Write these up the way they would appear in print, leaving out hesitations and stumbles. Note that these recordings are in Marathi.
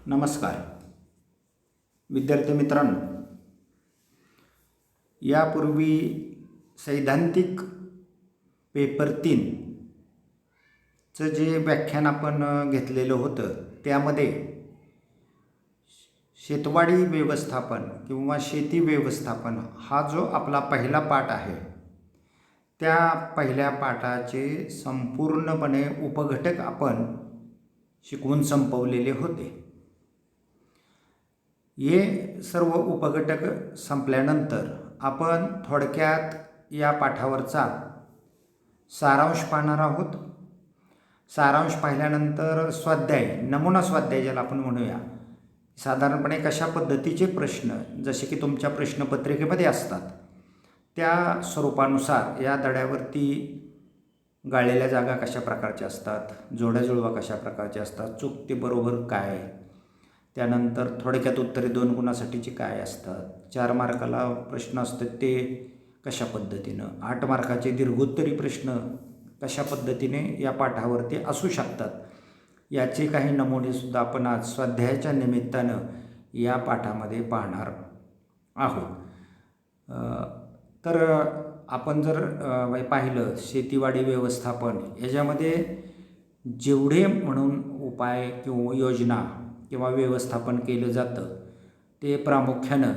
नमस्कार विद्यार्थी मित्रांनो, यापूर्वी सैद्धांतिक पेपर 3चं जे व्याख्यान आपण घेतलेलं होतं त्यामध्ये शेतवाडी व्यवस्थापन किंवा शेती व्यवस्थापन हा जो आपला पहिला पाठ आहे त्या पहिल्या पाठाचे संपूर्णपणे उपघटक आपण शिकवून संपवलेले होते। हे सर्व उपघटक संपल्यानंतर आपण थोडक्यात या पाठावरचा सारांश पाहणार आहोत। सारांश पाहिल्यानंतर स्वाध्याय, नमुना स्वाध्याय ज्याला आपण म्हणूया, साधारणपणे कशा पद्धतीचे प्रश्न जसे की तुमच्या प्रश्नपत्रिकेमध्ये असतात त्या स्वरूपानुसार या धड्यावरती गाळलेल्या जागा कशा प्रकारच्या असतात, जोड्याजुळवा कशा प्रकारच्या असतात, चूक ते बरोबर काय, त्यानंतर थोडक्यात उत्तरे 2 गुणासाठीची काय असतात, 4 मार्काला प्रश्न असतात ते कशा पद्धतीनं, 8 मार्काचे दीर्घोत्तरी प्रश्न कशा पद्धतीने या पाठावरती असू शकतात, याचे काही नमुनेसुद्धा आपण आज स्वाध्यायाच्या निमित्तानं या पाठामध्ये पाहणार आहोत। तर आपण जर पाहिलं शेतीवाडी व्यवस्थापन याच्यामध्ये जेवढे म्हणून उपाय किंवा योजना किंवा व्यवस्थापन केलं जातं ते प्रामुख्यानं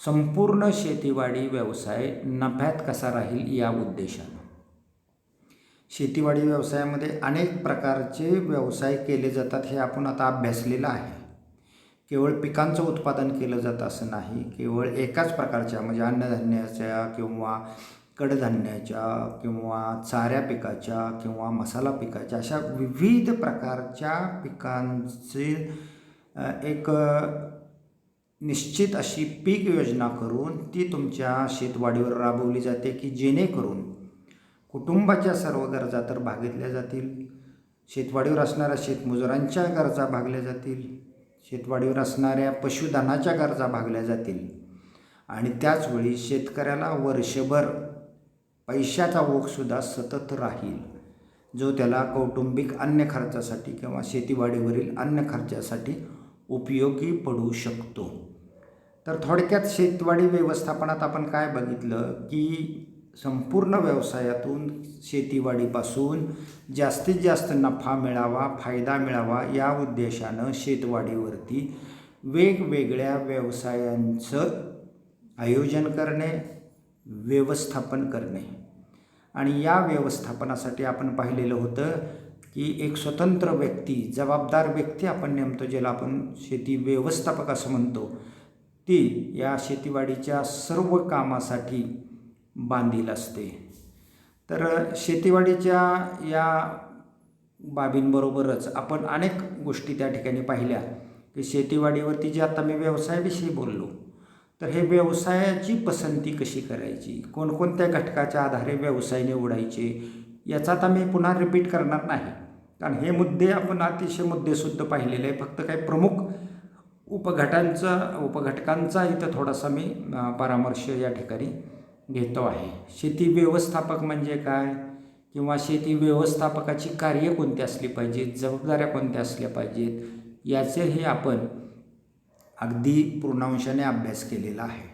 संपूर्ण शेतीवाडी व्यवसाय नफ्यात कसा राहील या उद्देशानं। शेतीवाडी व्यवसायामध्ये अनेक प्रकारचे व्यवसाय केले जातात हे आपण आता अभ्यासलेलं आहे। केवळ पिकांचं उत्पादन केलं जातं असं नाही, केवळ एकाच प्रकारच्या म्हणजे अन्नधान्याच्या किंवा कडधान्याच्या किंवा चाऱ्या पिकाच्या किंवा मसाला पिकाच्या अशा विविध प्रकारच्या पिकांचे एक निश्चित अशी पीक योजना करून ती तुमच्या शेतवाडीवर राबवली जाते की जेणेकरून कुटुंबाच्या सर्व गरजा तर भागवल्या जातील, शेतवाडीवर असणाऱ्या शेतमजुरांच्या गरजा भागल्या जातील, शेतवाडीवर असणाऱ्या पशुधनाच्या गरजा भागल्या जातील आणि त्याचवेळी शेतकऱ्याला वर्षभर पैशाचा ओघसुद्धा सतत राहील जो त्याला कौटुंबिक अन्य खर्चासाठी किंवा शेतीवाडीवरील अन्य खर्चासाठी उपयोगी पडू शकतो। तर थोडक्यात शेतवाडी व्यवस्थापनात आपण काय बघितलं की संपूर्ण व्यवसायातून शेतीवाडीपासून जास्तीत जास्त नफा मिळावा, फायदा मिळावा या उद्देशानं शेतवाडीवरती वेगवेगळ्या व्यवसायांचं आयोजन करणे, व्यवस्थापन करणे आणि या व्यवस्थापनासाठी आपण पाहिलेलं होतं की एक स्वतंत्र व्यक्ती, जबाबदार व्यक्ती आपण नेमतो ज्याला आपण शेती व्यवस्थापक असं म्हणतो, ती या शेतीवाडीच्या सर्व कामासाठी बांधील असते। तर शेतीवाडीच्या या बाबींबरोबरच आपण अनेक गोष्टी त्या ठिकाणी पाहिल्या की शेतीवाडीवरती जे आता मी व्यवसायाविषयी बोललो तर हे व्यवसायाची पसंती कशी करायची, कोणकोणत्या घटकाच्या आधारे व्यवसाय निवडायचे याचा आता मी पुन्हा रिपीट करणार नाही, कारण हे मुद्दे आपण अतिशय मुद्देसुद्धा पाहिलेले आहे। फक्त काही प्रमुख उपघटकांचा इथं थोडासा मी परामर्श या ठिकाणी घेतो आहे। शेती व्यवस्थापक म्हणजे काय किंवा शेती व्यवस्थापकाची कार्य कोणती असली पाहिजेत, जबाबदाऱ्या कोणत्या असल्या पाहिजेत याचेही आपण अगदी पूर्णांशाने अभ्यास केलेला आहे।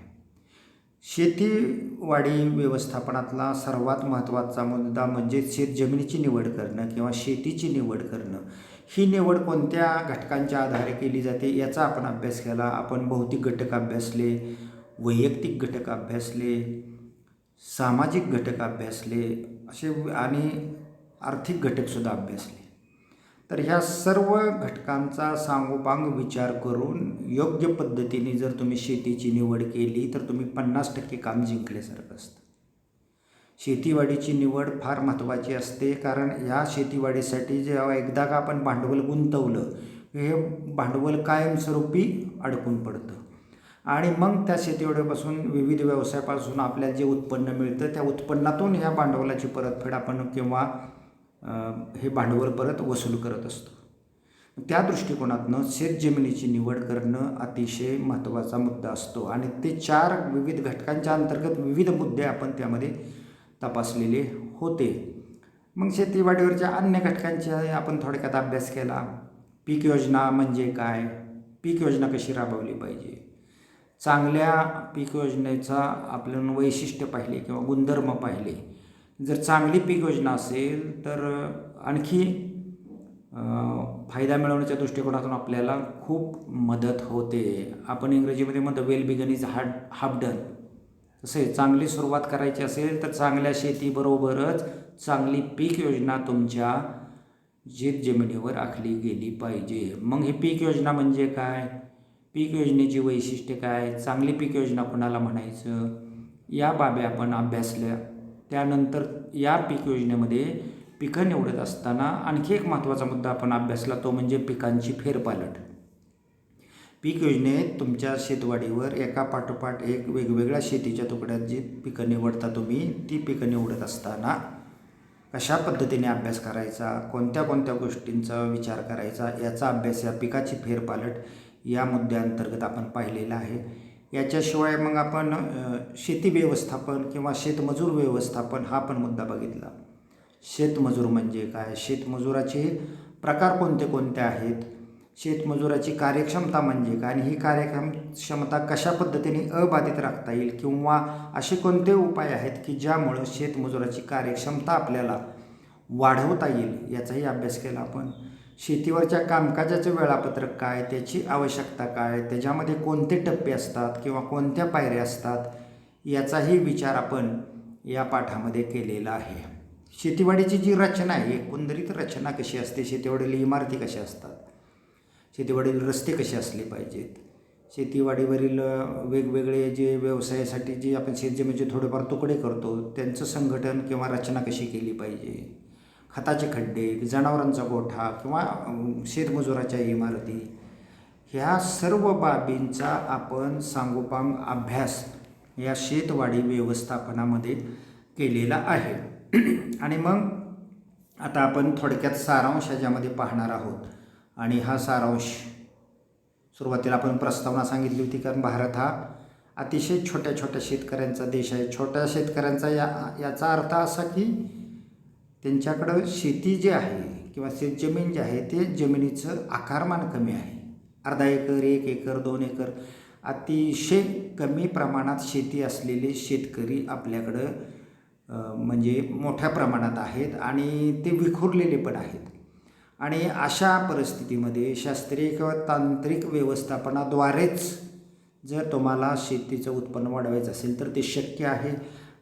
शेतीवाडी व्यवस्थापनातला सर्वात महत्त्वाचा मुद्दा म्हणजे शेतजमिनीची निवड करणं किंवा शेतीची निवड करणं। ही निवड कोणत्या घटकांच्या आधारे केली जाते याचा आपण अभ्यास केला। आपण भौतिक घटक अभ्यासले, वैयक्तिक घटक अभ्यासले, सामाजिक घटक अभ्यासले असे आणि आर्थिक घटकसुद्धा अभ्यासले। तर ह्या सर्व घटकांचा सांगोपांग विचार करून योग्य पद्धतीने जर तुम्ही शेतीची निवड केली तर तुम्ही 50% काम जिंकल्यासारखं असतं। शेतीवाडीची निवड फार महत्त्वाची असते, कारण ह्या शेतीवाडीसाठी जेव्हा एकदा का आपण भांडवल गुंतवलं हे भांडवल कायमस्वरूपी अडकून पडतं आणि मग त्या शेतीवाडीपासून विविध व्यवसायापासून आपल्याला जे उत्पन्न मिळतं त्या उत्पन्नातून ह्या भांडवलाची परतफेड आपण किंवा हे भांडवल परत वसूल करत असतो। त्या दृष्टिकोनातनं शेतजमिनीची निवड करणं अतिशय महत्त्वाचा मुद्दा असतो आणि ते 4 विविध घटकांच्या अंतर्गत विविध मुद्दे आपण त्यामध्ये तपासलेले होते। मग शेतीवाडीवरच्या अन्य घटकांचा आपण थोडक्यात अभ्यास केला। पीक योजना म्हणजे काय, पीक योजना कशी राबवली पाहिजे, चांगल्या पीक योजनेचा आपण वैशिष्ट्य पाहिले किंवा गुणधर्म पाहिले. जर चांगली पीक योजना असेल तर आणखी फायदा मिळवण्याच्या दृष्टिकोनातून आपल्याला खूप मदत होते. आपण इंग्रजीमध्ये म्हणतो well begun is half done. तसे चांगली सुरुवात करायची असेल तर चांगल्या शेतीबरोबरच चांगली पीक योजना तुमच्या जमिनीवर आखली गेली पाहिजे. मग ही पीक योजना म्हणजे काय, पीक योजनेची वैशिष्ट्ये काय, चांगली पीक योजना कोणाला म्हणायचं, या बाबी आपण अभ्यासल्या. त्यानंतर या पीक योजनेमध्ये पिकं निवडत असताना आणखी एक महत्त्वाचा मुद्दा आपण अभ्यासला, तो म्हणजे पिकांची फेरपालट. पीक योजनेत तुमच्या शेतवाडीवर एका पाठोपाठ एक वेगवेगळ्या शेतीच्या तुकड्यात जी पिकं निवडता तुम्ही, ती पिकं निवडत असताना कशा पद्धतीने अभ्यास करायचा, कोणत्या कोणत्या गोष्टींचा विचार करायचा, याचा अभ्यास या पिकाची फेरपालट या मुद्द्याअंतर्गत आपण पाहिलेला आहे. याच्याशिवाय मग आपण शेती व्यवस्थापन किंवा शेतमजूर व्यवस्थापन हा पण मुद्दा बघितला. शेतमजूर म्हणजे काय, शेतमजुराचे प्रकार कोणते कोणते आहेत, शेतमजुराची कार्यक्षमता म्हणजे काय, आणि ही कार्यक्षमता कशा पद्धतीने अबाधित राखता येईल, किंवा असे कोणते उपाय आहेत की ज्यामुळं शेतमजुराची कार्यक्षमता आपल्याला वाढवता येईल, याचाही अभ्यास केला आपण. शेतीवरच्या कामकाजाचं वेळापत्रक काय, त्याची आवश्यकता काय, त्याच्यामध्ये कोणते टप्पे असतात किंवा कोणत्या पायऱ्या असतात, याचाही विचार आपण या पाठामध्ये केलेला आहे. शेतीवाडीची जी रचना आहे, एकंदरीत रचना कशी असते, शेतीवाडीला इमारती कशा असतात, शेतीवाडील रस्ते कसे असले पाहिजेत, शेतीवाडीवरील वेगवेगळे जे व्यवसायासाठी जे आपण शेतजमिनीचे थोडेफार तुकडे करतो त्यांचं संघटन किंवा रचना कशी केली पाहिजे, खताचे खड्डे, जनावरांचा गोठा किंवा शेतमजुराच्या इमारती, ह्या सर्व बाबींचा आपण सांगोपांग अभ्यास या शेतवाडी व्यवस्थापनामध्ये केलेला आहे. आणि मग आता आपण थोडक्यात सारांश ह्याच्यामध्ये पाहणार आहोत. आणि हा सारांश सुरुवातीला आपण प्रस्तावना सांगितली होती, कारण भारत हा अतिशय छोट्या छोट्या शेतकऱ्यांचा देश आहे. छोट्या शेतकऱ्यांचा याचा अर्थ असा की त्यांच्याकडं शेती जी आहे किंवा शेतजमीन जी आहे ते जमिनीचं आकारमान कमी आहे. अर्धा एकर, 1 एकर, 2 एकर, अतिशय कमी प्रमाणात शेती असलेले शेतकरी आपल्याकडं म्हणजे मोठ्या प्रमाणात आहेत आणि ते विखुरलेले पण आहेत. आणि अशा परिस्थितीमध्ये शास्त्रीय किंवा तांत्रिक व्यवस्थापनाद्वारेच जर तुम्हाला शेतीचं उत्पन्न वाढवायचं असेल तर ते शक्य आहे.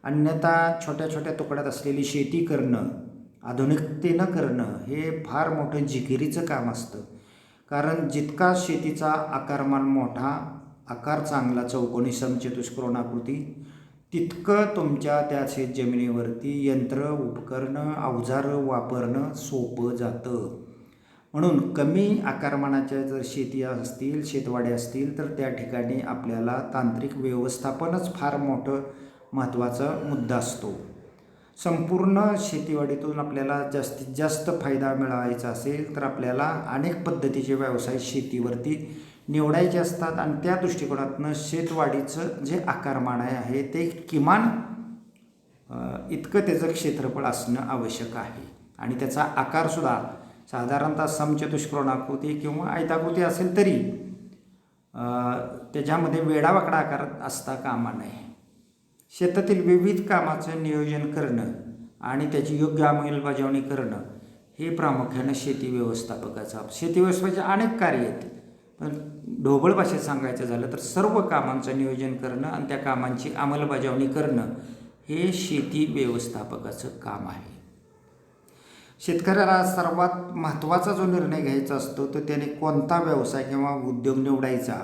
अन्यथा छोट्या छोट्या तुकड्यात असलेली शेती करणं, आधुनिकतेनं करणं हे फार मोठं जिकिरीचं काम असतं. कारण जितका शेतीचा आकारमान मोठा, आकार चांगला, चौकोनी समचतुष्कोणाकृती, तितकं तुमच्या त्या शेतजमिनीवरती यंत्र, उपकरणं, अवजारं वापरणं सोपं जातं. म्हणून कमी आकारमानाच्या जर शेती असतील, शेतवाड्या असतील, तर त्या ठिकाणी आपल्याला तांत्रिक व्यवस्थापनच फार मोठं महत्त्वाचा मुद्दा असतो. संपूर्ण शेतीवाडीतून आपल्याला जास्तीत जास्त फायदा मिळवायचा असेल तर आपल्याला अनेक पद्धतीचे व्यवसाय शेतीवरती निवडायचे असतात. आणि त्या दृष्टिकोनातून शेतवाडीचं जे आकारमान आहे ते किमान इतकं त्याचं क्षेत्रफळ असणं आवश्यक आहे. आणि त्याचा आकारसुद्धा साधारणतः समचतुष्कोणाकृती किंवा आयताकृती असेल तरी त्याच्यामध्ये वेडावाकडा आकार असता कामा नये. शेतातील विविध कामाचं नियोजन करणं आणि त्याची योग्य अंमलबजावणी करणं हे प्रामुख्यानं शेती व्यवस्थापकाचं. शेती व्यवस्थापनाचे अनेक कार्य आहेत, पण ढोबळ भाषेत सांगायचं झालं तर सर्व कामांचं नियोजन करणं आणि त्या कामांची अंमलबजावणी करणं हे शेती व्यवस्थापकाचं काम आहे. शेतकऱ्याला सर्वात महत्त्वाचा जो निर्णय घ्यायचा असतो तो त्याने कोणता व्यवसाय किंवा उद्योग निवडायचा,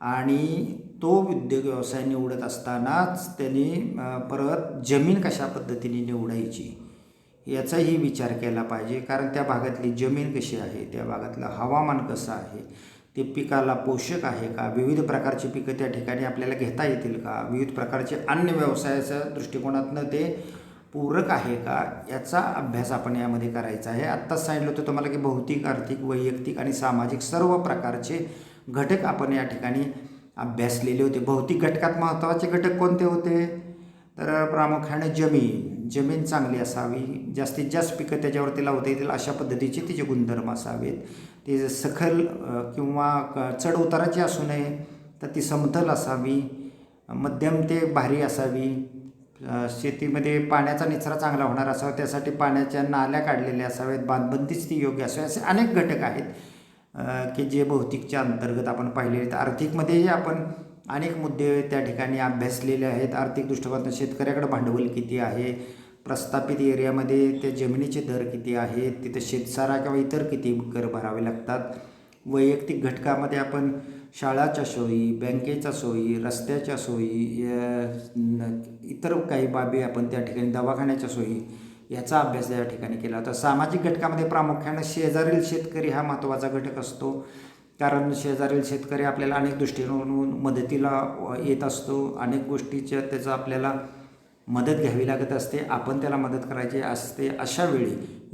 आणि तो उद्योग व्यवसाय निवडत असतानाच त्यांनी परत जमीन कशा पद्धतीने निवडायची याचाही विचार केला पाहिजे. कारण त्या भागातली जमीन कशी आहे, त्या भागातलं हवामान कसं आहे, ते पिकाला पोषक आहे का, विविध प्रकारची पिकं त्या ठिकाणी आपल्याला घेता येतील का, विविध प्रकारचे अन्य व्यवसायाच्या दृष्टिकोनातनं ते पूरक आहे का, याचा अभ्यास आपण यामध्ये करायचा आहे. आत्ताच सांगितलं होतं तुम्हाला की भौतिक, आर्थिक, वैयक्तिक आणि सामाजिक सर्व प्रकारचे घटक आपण या ठिकाणी अभ्यासलेले होते. भौतिक घटकात महत्त्वाचे घटक कोणते होते, तर प्रामुख्याने जमीन चांगली असावी, जास्तीत जास्त पिकं त्याच्यावरती लावता येतील अशा पद्धतीचे तिचे गुणधर्म असावेत. ते सखल किंवा चढ उताराची असू नये, तर ती समतल असावी, मध्यम ते भारी असावी. शेतीमध्ये पाण्याचा निचरा चांगला होणार असावा, त्यासाठी पाण्याच्या नाल्या काढलेल्या असाव्यात, बांधबंदीच ती योग्य असावी. असे अनेक घटक आहेत की जे भौतिकच्या अंतर्गत आपण पाहिले आहेत. आर्थिकमध्येही आपण अनेक मुद्दे त्या ठिकाणी अभ्यासलेले आहेत. आर्थिक दृष्टिकोनातून शेतकऱ्याकडे भांडवल किती आहे, प्रस्थापित एरियामध्ये त्या जमिनीचे दर किती आहेत, तिथं शेतसारा किंवा इतर किती कर भरावे लागतात. वैयक्तिक घटकामध्ये आपण शाळाच्या सोयी, बँकेच्या सोयी, रस्त्याच्या सोयी, इतर काही बाबी आपण त्या ठिकाणी दवाखान्याच्या सोयी याचा अभ्यास या ठिकाणी केला होता. सामाजिक घटकामध्ये प्रामुख्यानं शेजारील शेतकरी हा महत्त्वाचा घटक असतो, कारण शेजारील शेतकरी आपल्याला अनेक दृष्टीकोनातून मदतीला येत असतो. अनेक गोष्टीच्या त्याचा आपल्याला मदत घ्यावी लागत असते, आपण त्याला मदत करायची असते. अशा वेळी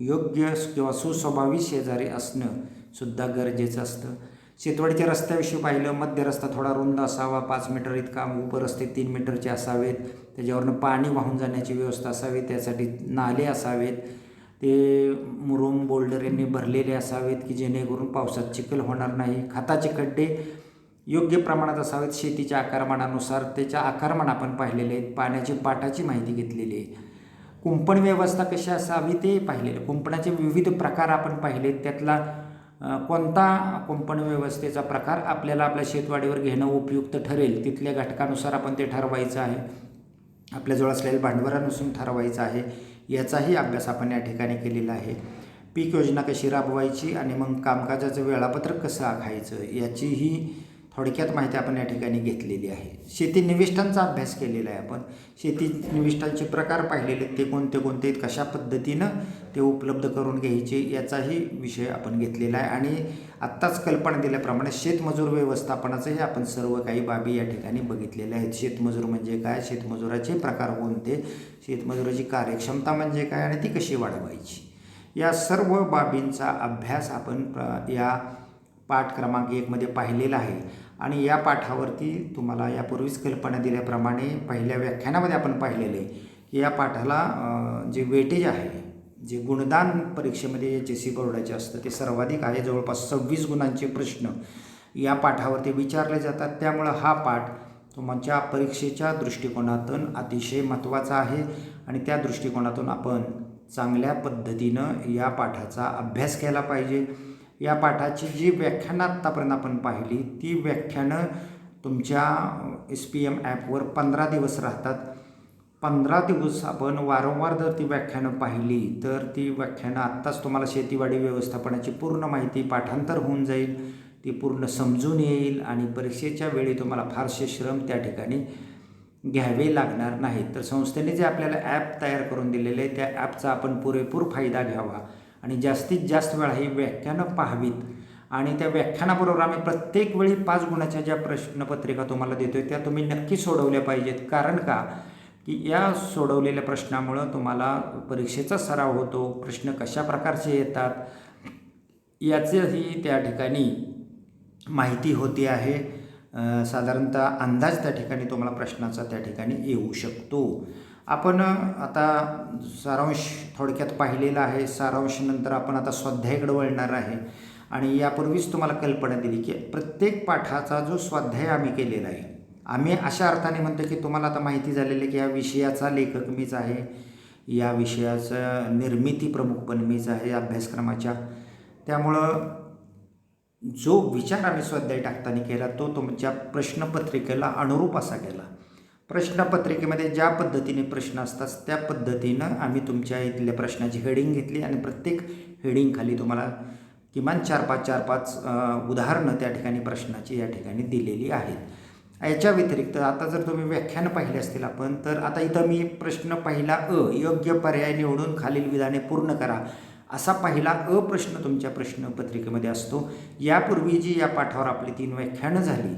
योग्य किंवा सुस्वभावी शेजारी असणं सुद्धा गरजेचं असतं. शेतवाडीच्या रस्त्याविषयी पाहिलं, मध्य रस्ता थोडा रुंद असावा, 5 मीटर इतका, उपरस्ते 3 मीटरचे असावेत, त्याच्यावरनं पाणी वाहून जाण्याची व्यवस्था असावी, त्यासाठी नाले असावेत, ते मुरुम बोल्डर यांनी भरलेले असावेत की जेणेकरून पावसात चिखल होणार नाही. खताचे खड्डे योग्य प्रमाणात असावेत, शेतीच्या आकारमानानुसार त्याच्या आकारमान आपण पाहिलेले आहेत. पाण्याची पाटाची माहिती घेतलेली आहे. कुंपण व्यवस्था कशी असावी ते पाहिलेलं. कुंपणाचे विविध प्रकार आपण पाहिलेत, त्यातला कोणता कुंपण व्यवस्थेचा प्रकार आपल्याला आपल्या शेतवाडीवर घेणं उपयुक्त ठरेल, तिथल्या घटकानुसार आपण ते ठरवायचं आहे, आपल्याजवळ असलेल्या भांडवलानुसार ठरवायचं आहे. याचाही अभ्यास आपण या ठिकाणी केलेला आहे. पीक योजना कशी राबवायची आणि मग कामकाजाचं वेळापत्रक कसं आखायचं याचीही थोडक्यात माहिती आपण या ठिकाणी घेतलेली आहे. शेती निविष्ठांचा अभ्यास केलेला आहे आपण. शेती निविष्ठांचे प्रकार पाहिलेले, ते कोणते कोणते, कशा पद्धतीनं ते उपलब्ध करून घ्यायचे याचाही विषय आपण घेतलेला आहे. आणि आत्ताच कल्पना दिल्याप्रमाणे शेतमजूर व्यवस्थापनाचंही आपण सर्व काही बाबी या ठिकाणी बघितलेल्या आहेत. शेतमजूर म्हणजे काय, शेतमजुराचे प्रकार कोणते, शेतमजुराची कार्यक्षमता म्हणजे काय आणि ती कशी वाढवायची, या सर्व बाबींचा अभ्यास आपण या पाठ क्रमांक 1 पाहिलेला आहे. आणि या पाठावरती तुम्हाला यापूर्वीच कल्पना दिल्याप्रमाणे पहिल्या व्याख्यानामध्ये आपण पाहिलेले की या पाठाला जे वेटेज आहे, जे गुणदान परीक्षेमध्ये HSC बोर्डाचे असतं ते सर्वाधिक आहे. जवळपास 26 गुणांचे प्रश्न या पाठावरती विचारले जातात. त्यामुळं हा पाठ तुमच्या परीक्षेच्या दृष्टिकोनातून अतिशय महत्त्वाचा आहे आणि त्या दृष्टिकोनातून आपण चांगल्या पद्धतीनं या पाठाचा अभ्यास केला पाहिजे. या पाठाची जी व्याख्यानं आत्तापर्यंत आपण पाहिली ती व्याख्यानं तुमच्या SPM ॲपवर 15 दिवस राहतात. 15 दिवस आपण वारंवार जर ती व्याख्यानं पाहिली तर ती व्याख्यानं आत्ताच तुम्हाला शेतीवाडी व्यवस्थापनाची पूर्ण माहिती पाठांतर होऊन जाईल, ती पूर्ण समजून येईल आणि परीक्षेच्या वेळी तुम्हाला फारसे श्रम त्या ठिकाणी घ्यावे लागणार नाहीत. तर संस्थेने जे आपल्याला ॲप तयार करून दिलेले आहे त्या ॲपचा आपण पुरेपूर फायदा घ्यावा आणि जास्तीत जास्त वेळा ही व्याख्यानं पाहावीत. आणि त्या व्याख्यानाबरोबर आम्ही प्रत्येक वेळी 5 गुणाच्या ज्या प्रश्नपत्रिका तुम्हाला देतो आहे त्या तुम्ही नक्की सोडवल्या पाहिजेत. कारण का की या सोडवलेल्या प्रश्नामुळं तुम्हाला परीक्षेचा सराव होतो, प्रश्न कशा प्रकारचे येतात याचंही त्या ठिकाणी माहिती होती आहे. साधारणतः अंदाज त्या ठिकाणी तुम्हाला प्रश्नाचा त्या ठिकाणी येऊ शकतो. आपण आता सारांश थोडक्यात पाहिलेला आहे. सारांशानंतर आपण आता स्वाध्यायाकडे वळणार आहे. आणि यापूर्वीच तुम्हाला कल्पना दिली की प्रत्येक पाठाचा जो स्वाध्याय आम्ही केलेला आहे, आम्ही अशा अर्थाने म्हणतो की तुम्हाला आता माहिती झालेली आहे की या विषयाचा लेखक मीच आहे, या विषयाचं निर्मिती प्रमुखपण मीच आहे अभ्यासक्रमाच्या. त्यामुळं जो विचार आम्ही स्वाध्याय टाकताना केला तो तुमच्या प्रश्नपत्रिकेला अनुरूप असा केला. प्रश्नपत्रिकेमध्ये ज्या पद्धतीने प्रश्न असतात त्या पद्धतीनं आम्ही तुमच्या इथल्या प्रश्नाची हेडिंग घेतली आणि प्रत्येक हेडिंगखाली तुम्हाला किमान 4-5 उदाहरणं त्या ठिकाणी प्रश्नाची या ठिकाणी दिलेली आहेत. याच्या व्यतिरिक्त आता जर तुम्ही व्याख्यानं पाहिली असतील आपण, तर आता इथं मी प्रश्न पहिला योग्य पर्याय निवडून खालील विधाने पूर्ण करा असा पहिला प्रश्न तुमच्या प्रश्नपत्रिकेमध्ये असतो. यापूर्वी जी या पाठावर आपली 3 व्याख्यानं झाली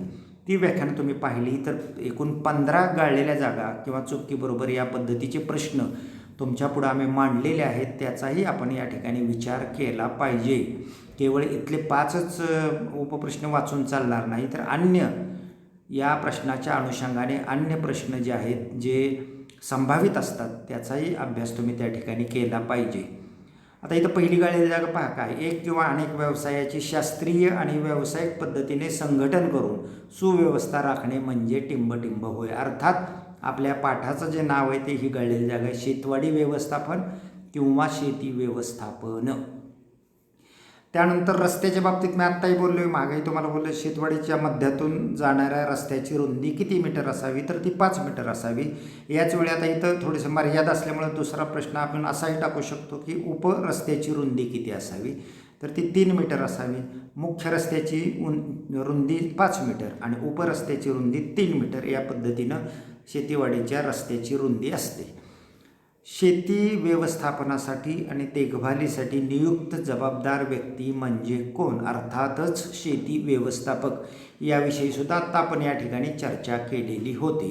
ती व्याख्यानं तुम्ही पाहिली तर एकूण 15 गाळलेल्या जागा किंवा चुकीबरोबर या पद्धतीचे प्रश्न तुमच्यापुढं आम्ही मांडलेले आहेत. त्याचाही आपण या ठिकाणी विचार केला पाहिजे. केवळ इथले 5च उपप्रश्न वाचून चालणार नाही, तर अन्य या प्रश्नाच्या अनुषंगाने अन्य प्रश्न जे आहेत जे संभावित असतात त्याचाही अभ्यास तुम्ही त्या ठिकाणी केला पाहिजे. आता इथं पहिली गाळलेली जागा पहा काय, एक किंवा अनेक व्यवसायाची शास्त्रीय आणि व्यावसायिक पद्धतीने संघटन करून सुव्यवस्था राखणे म्हणजे टिंबटिंब होय. अर्थात आपल्या पाठाचं जे नाव आहे ते ही गाळलेली जागा आहे, शेतवाडी व्यवस्थापन किंवा शेती व्यवस्थापन. त्यानंतर रस्त्याच्या बाबतीत मी आत्ताही बोललो आहे, मागेही तुम्हाला बोललो, शेतवाडीच्या मध्यातून जाणाऱ्या रस्त्याची रुंदी किती मीटर असावी, तर ती 5 मीटर असावी. याच वेळी आता इथं थोडीसं मर्यादा असल्यामुळे दुसरा प्रश्न आपण असाही टाकू शकतो की उपरस्त्याची रुंदी किती असावी, तर ती 3 मीटर असावी. मुख्य रस्त्याची रुंदी 5 मीटर आणि उपरस्त्याची रुंदी 3 मीटर या पद्धतीनं शेतीवाडीच्या रस्त्याची रुंदी असते. शेती व्यवस्थापनासाठी आणि देखभालीसाठी नियुक्त जबाबदार व्यक्ती म्हणजे कोण, अर्थातच शेती व्यवस्थापक. याविषयी सुद्धा आत्ता आपण या ठिकाणी चर्चा केलेली होती.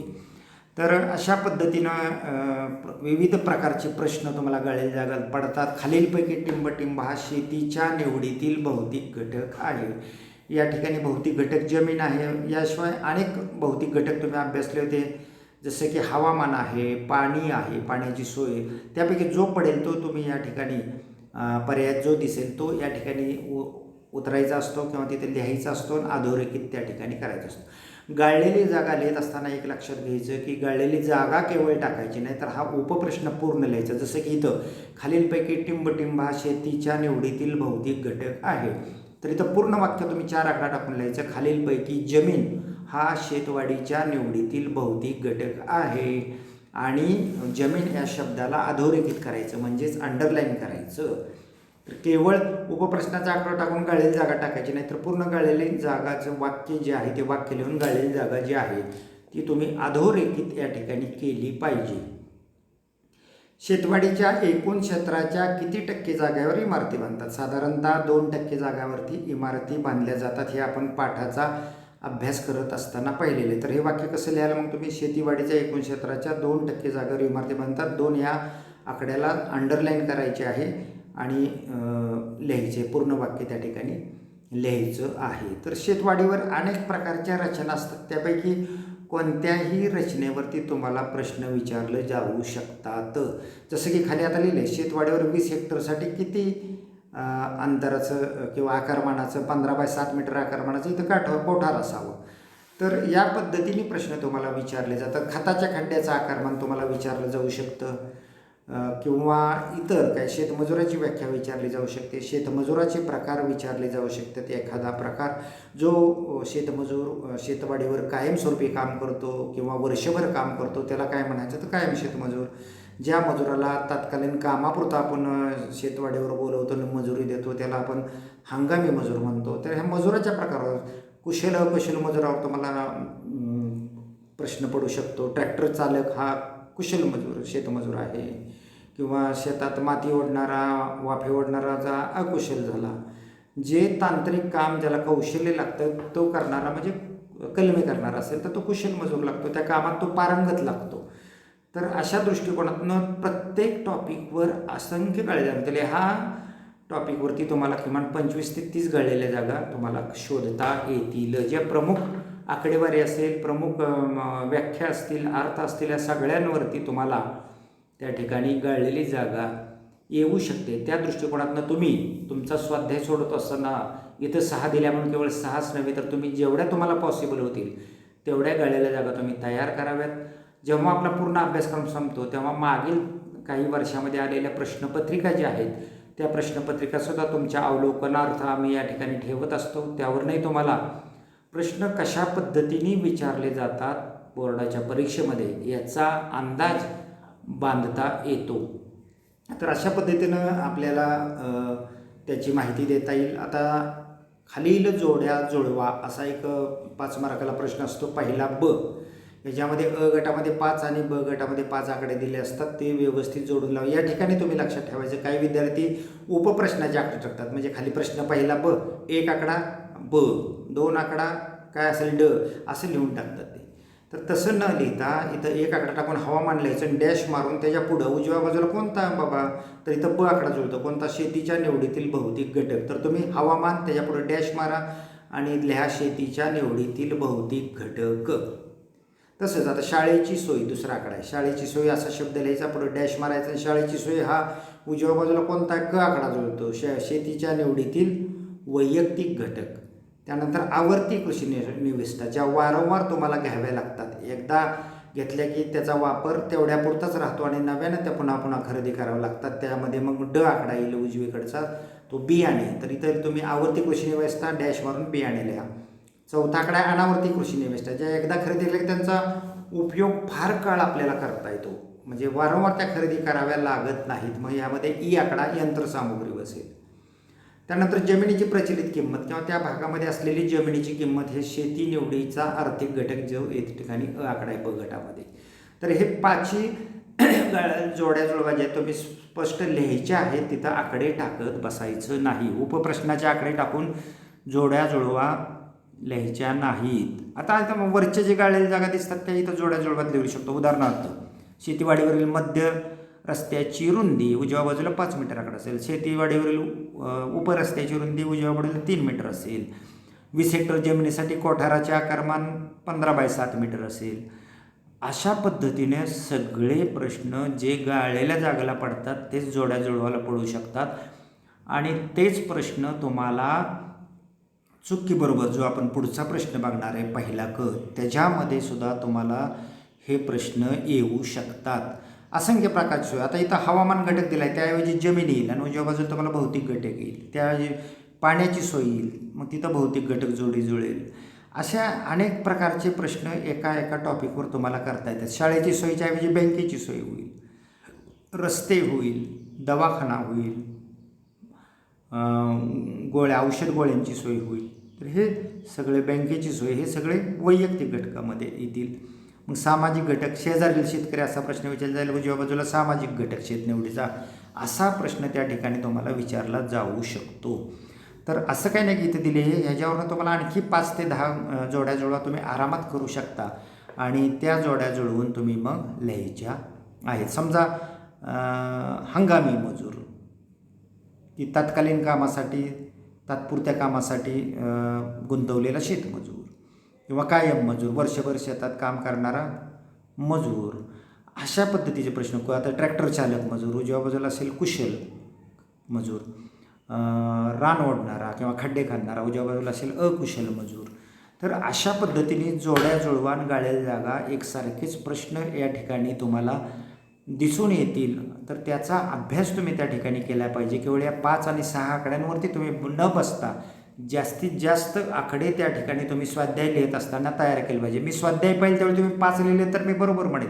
तर अशा पद्धतीनं विविध प्रकारचे प्रश्न तुम्हाला गाळलेल्या जागा पडतात. खालीलपैकी टिंबटिंब हा शेतीच्या निवडीतील भौतिक घटक आहे. या ठिकाणी भौतिक घटक जमीन आहे, याशिवाय अनेक भौतिक घटक तुम्ही अभ्यासले होते, जसे की हवामान आहे, पाणी आहे, पाण्याची सोय. त्यापैकी जो पडेल तो तुम्ही या ठिकाणी पर्याय जो दिसेल तो या ठिकाणी उतरायचा असतो किंवा तिथे लिहायचा असतो आणि अधोरेखित त्या ठिकाणी करायचा असतो. गाळलेली जागा लिहित असताना एक लक्षात घ्यायचं की गाळलेली जागा केवळ टाकायची नाही, तर हा उपप्रश्न पूर्ण लिहायचा. जसं की इथं खालीलपैकी टिंबटिंब हा शेतीच्या निवडीतील भौतिक घटक आहे, तर इथं पूर्ण वाक्य तुम्ही 4 आकडा टाकून लिहायचं. खालीलपैकी जमीन हा शेतवाडीच्या निवडीतील भौतिक घटक आहे आणि जमीन या शब्दाला अधोरेखित करायचं म्हणजेच अंडरलाईन करायचं. तर केवळ उपप्रश्नाचा आकडा टाकून गाळलेली जागा टाकायची नाही, तर पूर्ण गाळलेली जागाचं वाक्य जे आहे ते वाक्य लिहून गाळलेली जागा जी आहे ती तुम्ही अधोरेखित या ठिकाणी केली पाहिजे. शेतवाडीच्या एकूण क्षेत्राच्या किती टक्के जागेवर इमारती बांधतात, साधारणतः 2% जागावरती इमारती बांधल्या जातात. हे आपण पाठाचा अभ्यास करत असताना पाहिलेले. तर हे वाक्य कसं लिहायला, मग तुम्ही शेतीवाडीच्या एकूण क्षेत्राच्या 2% जागेवर इमारती बांधतात, 2 या आकड्याला अंडरलाईन करायचे आहे आणि लिहायचे, पूर्ण वाक्य त्या ठिकाणी लिहायचं आहे. तर शेतवाडीवर अनेक प्रकारच्या रचना असतात, त्यापैकी कोणत्याही रचनेवरती तुम्हाला प्रश्न विचारले जाऊ शकतात. जसं की खाली आता लिहिले, शेतवाडीवर 20 हेक्टरसाठी किती अंतराचं किंवा आकारमानाचं 15x7 मीटर आकारमानाचं इथं कोठार असावं. तर या पद्धतीने प्रश्न तुम्हाला विचारले जातात. खताच्या खड्ड्याचं आकारमान तुम्हाला विचारलं जाऊ शकतं किंवा इतर काय शेतमजुराची व्याख्या विचारली जाऊ शकते, शेतमजुराचे प्रकार विचारले जाऊ शकतात. एखादा प्रकार जो शेतमजूर शेतवाडीवर कायमस्वरूपी काम करतो किंवा वर्षभर काम करतो त्याला काय म्हणायचं, तर कायम शेतमजूर. ज्या मजुराला तत्कालीन कामापुरता आपण शेतवाडीवर बोलवतो आणि मजुरी देतो त्याला आपण हंगामी मजूर म्हणतो. तर ह्या मजुराच्या प्रकारावर कुशल अकुशल मजुरावर तुम्हाला प्रश्न पडू शकतो. ट्रॅक्टर चालक हा कुशल मजूर शेतमजूर आहे किंवा शेतात माती ओढणारा वाफे ओढणाराचा अकुशल झाला. जे तांत्रिक काम ज्याला कौशल्य लागतं तो करणारा म्हणजे कलमे करणारा असेल तर तो कुशल मजूर लागतो, त्या कामात तो पारंगत लागतो. तर अशा दृष्टिकोनातून प्रत्येक टॉपिकवर असंख्य गाळलेल्या जागा, ह्या टॉपिकवरती तुम्हाला किमान 25 ते 30 गाळलेल्या जागा तुम्हाला शोधता येतील. ज्या प्रमुख आकडेवारी असेल, प्रमुख व्याख्या असतील, अर्थ असतील, या सगळ्यांवरती तुम्हाला त्या ठिकाणी गाळलेली जागा येऊ शकते. त्या दृष्टिकोनातून तुम्ही तुमचा स्वाध्याय सोडत असताना इथं 6 दिल्या म्हणून केवळ 6च नव्हे तर तुम्ही जेवढ्या तुम्हाला पॉसिबल होतील तेवढ्या गाळलेल्या जागा तुम्ही तयार कराव्यात. जेव्हा आपला पूर्ण अभ्यासक्रम संपतो तेव्हा मागील काही वर्षामध्ये आलेल्या प्रश्नपत्रिका ज्या आहेत त्या प्रश्नपत्रिकासुद्धा तुमच्या अवलोकनार्थ आम्ही या ठिकाणी ठेवत असतो. त्यावरूनही तुम्हाला प्रश्न कशा पद्धतीने विचारले जातात बोर्डाच्या परीक्षेमध्ये याचा अंदाज बांधता येतो. तर अशा पद्धतीनं आपल्याला त्याची माहिती देता येईल. आता खालील जोड्या जुळवा असा एक 5 मार्काला प्रश्न असतो. पहिला ब, याच्यामध्ये अ गटामध्ये 5 आणि ब गटामध्ये 5 आकडे दिले असतात, ते व्यवस्थित जोडून लावा. या ठिकाणी तुम्ही लक्षात ठेवायचं, काही विद्यार्थी उपप्रश्नाचे आकडे टाकतात. म्हणजे खाली प्रश्न पहिला ब, 1 आकडा ब, 2 आकडा काय असेल ड असं लिहून टाकतात ते. तर तसं न लिहिता इथं 1 आकडा टाकून हवामान लिहायचं आणि डॅश मारून त्याच्या पुढं उजव्या बाजूला कोणता बाबा, तर इथं ब आकडा जुळतो, कोणता शेतीच्या निवडीतील भौतिक घटक. तर तुम्ही हवामान त्याच्या पुढं डॅश मारा आणि लिहा शेतीच्या निवडीतील भौतिक घटक. तसंच आता शाळेची सोय दुसरा आकडा आहे. शाळेची सोय असा शब्द लिहायचा, पुढे डॅश मारायचा. शाळेची सोय हा उजव्या बाजूला कोणता क आकडा जुळतो, शेतीच्या निवडीतील वैयक्तिक घटक. त्यानंतर आवर्ती कृषी निविष्ठा ज्या वारंवार तुम्हाला घ्याव्या लागतात, एकदा घेतल्या की त्याचा वापर तेवढ्यापुरताच राहतो आणि नव्यानं त्या पुन्हा पुन्हा खरेदी कराव्या लागतात. त्यामध्ये मग ड आकडा येईल उजवीकडचा, तो बियाणे. तर इथं तुम्ही आवर्ती कृषी निविष्ठा डॅश मारून बियाणे लिहा. चौथा आकडा आहे अनावर्ती कृषी निविष्ठा, ज्या एकदा खरेदी केल्या की त्यांचा उपयोग फार काळ आपल्याला करता येतो, म्हणजे वारंवार त्या खरेदी कराव्या लागत नाहीत. मग यामध्ये ई आकडा यंत्रसामुग्री बसेल. त्यानंतर जमिनीची प्रचलित किंमत किंवा त्या भागामध्ये असलेली जमिनीची किंमत हे शेती निवडीचा आर्थिक घटक जो या ठिकाणी अ आकडा आहे ब गटामध्ये. तर हे पाचही जोड्या जुळवा ज्या तुम्ही स्पष्ट लिहायचे आहेत, तिथं आकडे टाकत बसायचं नाही. उपप्रश्नाचे आकडे टाकून जोड्या जुळवा लिहायच्या नाहीत. आता वरचे जे गाळलेल्या जागा दिसतात त्या इथं जोड्या जुळवात लिहू शकतो. उदाहरणार्थ शेतीवाडीवरील मध्य रस्त्याची रुंदी उजव्या बाजूला 5 मीटर आकडा असेल. शेतीवाडीवरील उपरस्त्याची रुंदी उजव्या बाजूला 3 मीटर असेल. 20 हेक्टर जमिनीसाठी कोठाराचे आकारमान 15 बाय 7 मीटर असेल. अशा पद्धतीने सगळे प्रश्न जे गाळलेल्या जागेला पडतात तेच जोड्या जुळवायला पडू शकतात आणि तेच प्रश्न तुम्हाला चुकी बरोबर जो आपण पुढचा प्रश्न बघणार आहे पहिला क, त्याच्यामध्ये सुद्धा तुम्हाला हे प्रश्न येऊ शकतात. असंख्य प्रकारची सोय. आता इथं हवामान घटक दिला आहे, त्याऐवजी जमीन येईल आणि उजव्या बाजूला तुम्हाला भौतिक घटक येईल. त्याऐवजी पाण्याची सोय येईल, मग तिथं भौतिक घटक जोडी जुळेल. अशा अनेक प्रकारचे प्रश्न एका टॉपिकवर तुम्हाला करता येतात. शाळेची सोयीच्या ऐवजी बँकेची सोय होईल, रस्ते होईल, दवाखाना होईल, औषध गोळ्यांची सोय होईल. तर हे सगळे बँकेची सोय, हे सगळे वैयक्तिक घटकामध्ये येतील. मग सामाजिक घटक शेजारील शेतकरी असा प्रश्न विचारला जाईल. उजव्या बाजूला सामाजिक घटक शेतनिवडीचा असा प्रश्न त्या ठिकाणी तुम्हाला विचारला जाऊ शकतो. तर असं काही नाही की इथे दिले आहे, ह्याच्यावरून तुम्हाला आणखी 5 ते 10 जोड्या जुळवा तुम्ही आरामात करू शकता आणि त्या जोड्या जुळवून तुम्ही मग लिहायच्या आहेत. समजा हंगामी मजूर, की तात्कालीन कामासाठी तात्पुरत्या कामासाठी गुंतवलेला शेतमजूर किंवा कायम मजूर, वर्षभर शेतात काम करणारा मजूर, अशा पद्धतीचे प्रश्न. आता ट्रॅक्टर चालक मजूर उजव्या बाजूला असेल कुशल मजूर, रान ओढणारा किंवा खड्डे खाणारा उजव्या बाजूला असेल अकुशल मजूर. तर अशा पद्धतीने जोड्या जुळवान गाळलेल्या जागा एकसारखेच प्रश्न या ठिकाणी तुम्हाला दिसून येतील. तर त्याचा अभ्यास तुम्ही त्या ठिकाणी केला पाहिजे. केवळ या 5 आणि 6 आकड्यांवरती तुम्ही न बसता जास्तीत जास्त आकडे त्या ठिकाणी तुम्ही स्वाध्याय लिहित असताना तयार केले पाहिजे. मी स्वाध्याय पाहिजे त्यावेळी तुम्ही 5 लिहिले तर मी बरोबर म्हणेल,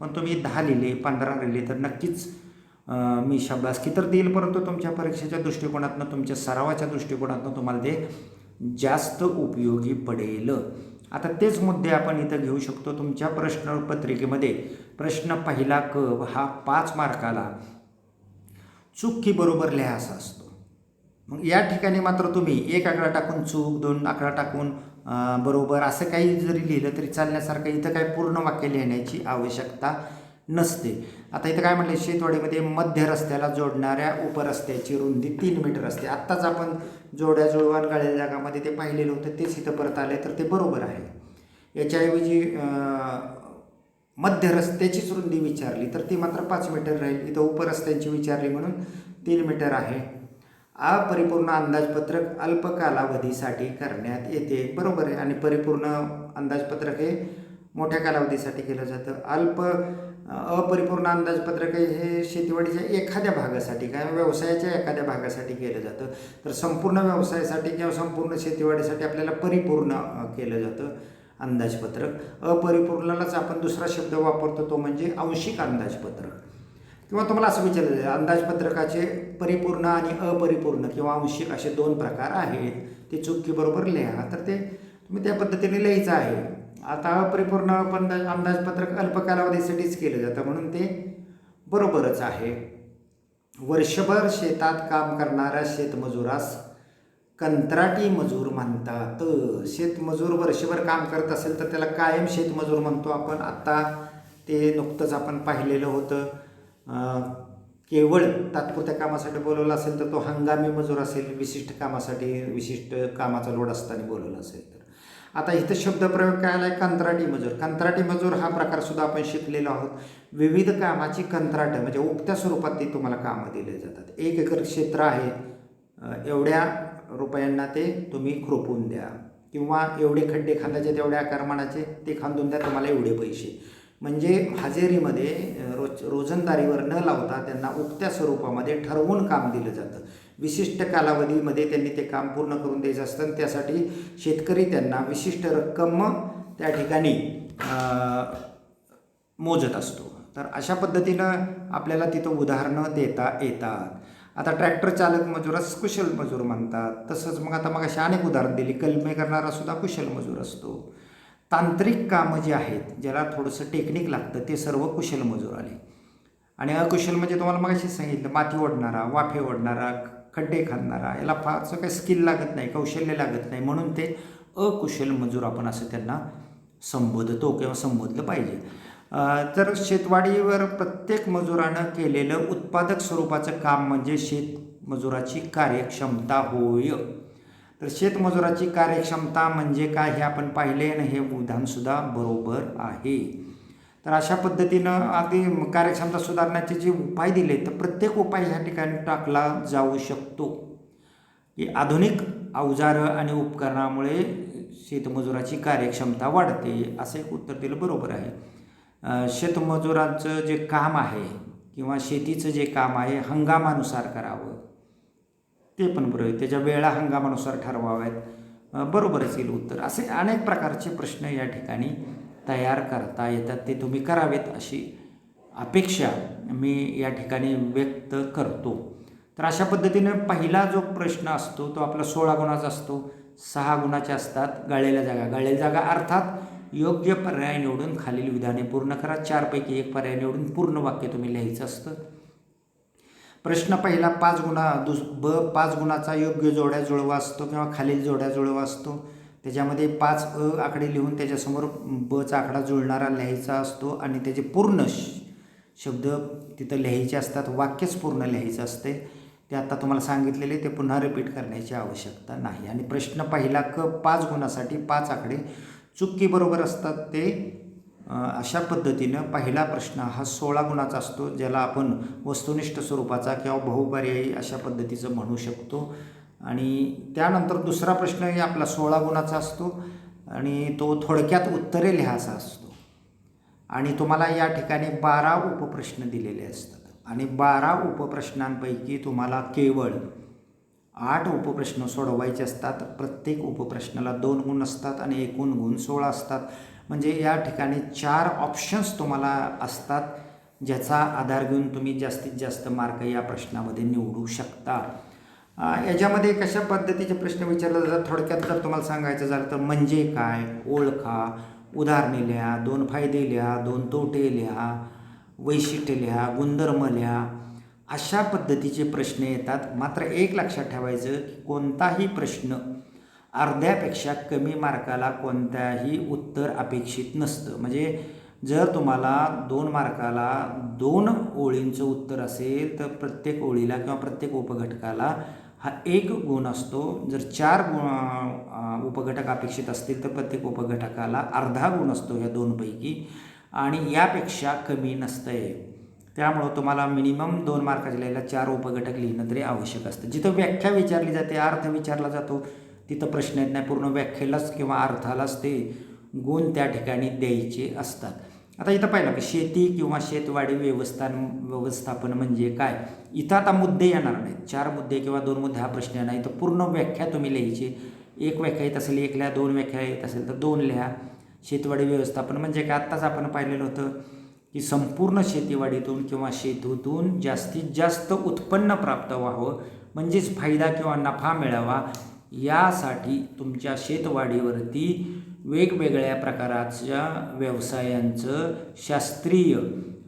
पण तुम्ही 10 लिहिले 15 लिहिले तर नक्कीच मी शाबासकी तर देईल, परंतु तुमच्या परीक्षेच्या दृष्टिकोनातून तुमच्या सरावाच्या दृष्टिकोनातून तुम्हाला ते जास्त उपयोगी पडेल. आता तेच मुद्दे आपण इथं घेऊ शकतो. तुमच्या प्रश्नपत्रिकेमध्ये प्रश्न पहिला क हा 5 मार्काला चूक की बरोबर लिहा असा असतो. मग या ठिकाणी मात्र तुम्ही 1 आकडा टाकून चूक, 2 आकडा टाकून बरोबर असं काही जरी लिहिलं तरी चालण्यासारखं. इथं काही पूर्ण वाक्य लिहिण्याची आवश्यकता नसते. आता इथं काय म्हटलं, शेतवाडीमध्ये मध्य रस्त्याला जोडणाऱ्या उपरस्त्याची रुंदी 3 मीटर असते. आत्ताच आपण जोड्या जुळवान गाळलेल्या जागामध्ये ते पाहिलेलं होतं, तेच इथं परत आले तर ते बरोबर आहे. याच्याऐवजी मध्य रस्त्याचीच रुंदी विचारली तर ती मात्र 5 मीटर राहील. इथं उपरस्त्यांची विचारली म्हणून 3 मीटर आहे. अपरिपूर्ण अंदाजपत्रक अल्प कालावधीसाठी करण्यात येते, बरोबर आहे. आणि परिपूर्ण अंदाजपत्रक हे मोठ्या कालावधीसाठी केलं जातं. अपरिपूर्ण अंदाजपत्रक हे शेतीवाडीच्या एखाद्या भागासाठी किंवा व्यवसायाच्या एखाद्या भागासाठी केलं जातं. तर संपूर्ण व्यवसायासाठी किंवा संपूर्ण शेतीवाडीसाठी आपल्याला परिपूर्ण केलं जातं अंदाजपत्रक. अपरिपूर्णलाच आपण दुसरा शब्द वापरतो, तो म्हणजे आंशिक अंदाजपत्रक. किंवा तुम्हाला असं विचारलं जाईल परिपत्रकाचे परिपूर्ण आणि अपरिपूर्ण किंवा आंशिक असे 2 प्रकार आहेत, ते चुकी बरोबर लिहा. तर ते तुम्ही त्या पद्धतीने लिहायचं आहे. आता अपरिपूर्ण अंदाजपत्रक अल्प कालावधीसाठीच केलं जातं म्हणून ते बरोबरच आहे. वर्षभर शेतात काम करणाऱ्या शेतमजुरास कंत्राटी मजूर म्हणतात. शेतमजूर वर्षभर काम करत असेल तर त्याला कायम शेतमजूर म्हणतो आपण. आत्ता ते नुकतंच आपण पाहिलेलं होतं. केवळ तात्पुरत्या कामासाठी बोलवलं असेल तर तो हंगामी मजूर असेल, विशिष्ट कामासाठी विशिष्ट कामाचा लोड असताना बोलवलं असेल तर. आता इथं शब्दप्रयोग काय आला आहे? कंत्राटी मजूर. कंत्राटी मजूर हा प्रकारसुद्धा आपण शिकलेलो आहोत. विविध कामाची कंत्राटं म्हणजे उक्त्या स्वरूपात ती तुम्हाला कामं दिले जातात. 1 एकर क्षेत्र आहे, एवढ्या रुपयांना ते तुम्ही खुरपून द्या, किंवा एवढे खड्डे खांदायचे तेवढ्या आकारमानाचे ते खांदून द्या, तुम्हाला एवढे पैसे. म्हणजे हजेरीमध्ये रोजंदारीवर न लावता त्यांना उक्त्या स्वरूपामध्ये ठरवून काम दिलं जातं. विशिष्ट कालावधीमध्ये त्यांनी ते काम पूर्ण करून द्यायचं असतं आणि त्यासाठी शेतकरी त्यांना विशिष्ट रक्कम त्या ठिकाणी मोजत असतो. तर अशा पद्धतीनं आपल्याला तिथं उदाहरणं देता येतात. आता ट्रॅक्टर चालक मजुरास कुशल मजूर म्हणतात. तसंच मग आता मग अशी अनेक उदाहरण दिली. कलमे करणारा सुद्धा कुशल मजूर असतो. तांत्रिक कामं जी आहेत, ज्याला थोडंसं टेक्निक लागतं, ते सर्व कुशल मजूर आले. आणि अकुशल म्हणजे तुम्हाला मग अशी सांगितलं, माती ओढणारा, वाफे ओढणारा, खड्डे खांदणारा, याला फारसं काही स्किल लागत नाही, कौशल्य लागत नाही, म्हणून ते अकुशल मजूर आपण असं त्यांना संबोधतो किंवा संबोधलं पाहिजे. तर शेतवाडीवर प्रत्येक मजुरानं केलेलं उत्पादक स्वरूपाचं काम म्हणजे शेतमजुराची कार्यक्षमता होय. तर शेतमजुराची कार्यक्षमता म्हणजे काय हे आपण पाहिले आणि हे विधानसुद्धा बरोबर आहे. तर अशा पद्धतीनं अगदी कार्यक्षमता सुधारण्याचे जे उपाय दिले, तर प्रत्येक उपाय ह्या ठिकाणी टाकला जाऊ शकतो की आधुनिक अवजारं आणि उपकरणामुळे शेतमजुराची कार्यक्षमता वाढते, असं एक उत्तर दिलं बरोबर आहे. शेतमजुरांचं जे काम आहे किंवा शेतीचं जे काम आहे हंगामानुसार करावं, ते पण बरोबर आहे. त्याच्या वेळा हंगामानुसार ठरवाव्यात, बरोबरच येईल उत्तर. असे अनेक प्रकारचे प्रश्न या ठिकाणी तयार करता येतात, ते तुम्ही करावेत अशी अपेक्षा मी या ठिकाणी व्यक्त करतो. तर अशा पद्धतीने पहिला जो प्रश्न असतो तो आपला 16 गुणाचा असतो. 6 गुणाचे असतात. गाळलेल्या जागा अर्थात योग्य पर्याय निवडून खालील विधाने पूर्ण करा. 4 पैकी 1 पर्याय निवडून पूर्ण वाक्य तुम्ही लिहायचं असतं. प्रश्न पहिला 5 गुणाचा योग्य जोड्या जुळवा असतो किंवा खालील जोड्या जुळवा असतो. त्याच्यामध्ये 5 आकडे लिहून त्याच्यासमोर बचा आकडा जुळणारा लिहायचा असतो आणि त्याचे पूर्ण शब्द तिथं लिहायचे असतात. वाक्यच पूर्ण लिहायचं असते. ते आता तुम्हाला सांगितलेले ते पुन्हा रिपीट करण्याची आवश्यकता नाही. आणि प्रश्न पहिला 5 गुणासाठी 5 आकडे चुकी बरोबर असतात. ते अशा पद्धतीनं पहिला प्रश्न हा 16 गुणाचा असतो, ज्याला आपण वस्तुनिष्ठ स्वरूपाचा किंवा बहुपर्यायी अशा पद्धतीचं म्हणू शकतो. आणि त्यानंतर दुसरा प्रश्नही आपला 16 गुणाचा असतो आणि तो थोडक्यात उत्तरे लिहा असा असतो. आणि तुम्हाला या ठिकाणी 12 उपप्रश्न दिलेले असतात आणि 12 उपप्रश्नांपैकी तुम्हाला केवळ 8 उपप्रश्न सोडवायचे असतात. प्रत्येक उपप्रश्नाला 2 गुण असतात आणि एकूण गुण 16 असतात. म्हणजे या ठिकाणी 4 ऑप्शन्स तुम्हाला असतात, ज्याचा आधार घेऊन तुम्ही जास्तीत जास्त मार्क या प्रश्नामध्ये निवडू शकता. याच्यामध्ये कशा पद्धतीचे प्रश्न विचारले जातात थोडक्यात जर तुम्हाला सांगायचं झालं तर म्हणजे काय, ओळखा, उदाहरणे लिहा, 2 फायदे लिहा, 2 तोटे लिहा, वैशिष्ट्य लिहा, गुणधर्म लिहा, अशा पद्धतीचे प्रश्न येतात. मात्र एक लक्षात ठेवायचं की कोणताही प्रश्न अर्ध्यापेक्षा कमी मार्काला कोणत्याही उत्तर अपेक्षित नसतं. म्हणजे जर तुम्हाला 2 मार्काला 2 ओळींचं उत्तर असेल तर प्रत्येक ओळीला किंवा प्रत्येक उपघटकाला हा 1 गुण असतो. जर 4 उपघटक अपेक्षित असतील तर प्रत्येक उपघटकाला अर्धा गुण असतो ह्या 2 पैकी, आणि यापेक्षा कमी नसतंय. त्यामुळं तुम्हाला मिनिमम 2 मार्काच्या लिहायला 4 उपघटक लिहिणं तरी आवश्यक असतं. जिथं व्याख्या विचारली जाते, अर्थ विचारला जातो, तिथं प्रश्न येत नाही. पूर्ण व्याख्येलाच किंवा अर्थालाच ते गुण त्या ठिकाणी द्यायचे असतात. आता इथं पाहिलं की शेती किंवा शेतवाडी व्यवस्थापन म्हणजे काय, इथं आता मुद्दे येणार नाहीत. 4 मुद्दे किंवा 2 मुद्दे हा प्रश्न येणार नाही. तर पूर्ण व्याख्या तुम्ही लिहायची. 1 व्याख्या येत असेल 1 लिहा, 2 व्याख्या येत असेल तर 2 लिहा. शेतवाडी व्यवस्थापन म्हणजे काय, आत्ताच आपण पाहिलेलं होतं की संपूर्ण शेतीवाडीतून किंवा शेतीतून जास्तीत जास्त उत्पन्न प्राप्त व्हावं, म्हणजेच फायदा किंवा नफा मिळावा, यासाठी तुमच्या शेतवाडीवरती वेगवेगळ्या प्रकारच्या व्यवसायांचं शास्त्रीय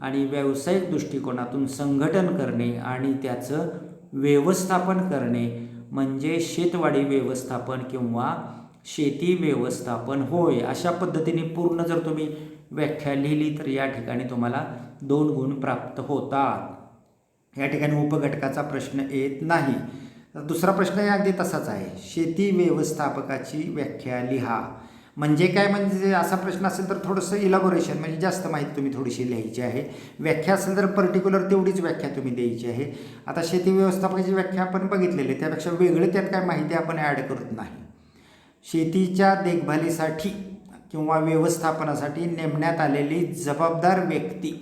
आणि व्यावसायिक दृष्टिकोनातून संघटन करणे आणि त्याचं व्यवस्थापन करणे म्हणजे शेतवाडी व्यवस्थापन किंवा शेती व्यवस्थापन होय. अशा पद्धतीने पूर्ण जर तुम्ही व्याख्या लिहिली तर या ठिकाणी तुम्हाला 2 गुण प्राप्त होतात. या ठिकाणी उपघटकाचा प्रश्न येत नाही. दुसरा प्रश्नही अगदी तसाच आहे. शेती व्यवस्थापकाची व्याख्या लिहा. म्हणजे काय, म्हणजे असा प्रश्न असेल तर थोडंसं इलॅबोरेशन म्हणजे जास्त माहिती तुम्ही थोडीशी लिहायची आहे. व्याख्या असेल तर पर्टिक्युलर तेवढीच व्याख्या तुम्ही द्यायची आहे. आता शेती व्यवस्थापनाची व्याख्या आपण बघितलेली, त्यापेक्षा वेगळं त्यात काय माहिती आपण ॲड करत नाही. शेतीच्या देखभालीसाठी किंवा व्यवस्थापनासाठी नेमण्यात आलेली जबाबदार व्यक्ती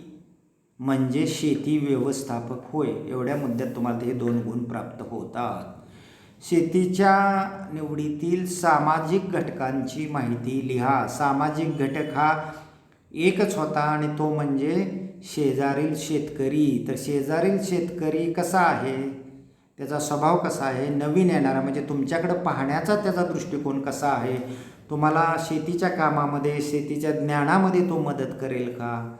म्हणजे शेती व्यवस्थापक होय. एवढ्या मुद्द्यात तुम्हाला हे 2 गुण प्राप्त होतात. शेतीच्या निवडीतील सामाजिक घटकांची माहिती लिहा. सामाजिक घटक हा एकच होता आणि तो म्हणजे शेजारील शेतकरी. तर शेजारील शेतकरी कसा आहे, त्याचा स्वभाव कसा आहे, नवीन येणारा म्हणजे तुमच्याकडं पाहण्याचा त्याचा दृष्टिकोन कसा आहे, तुम्हाला शेतीच्या कामामध्ये शेतीच्या ज्ञानामध्ये तो मदत करेल का,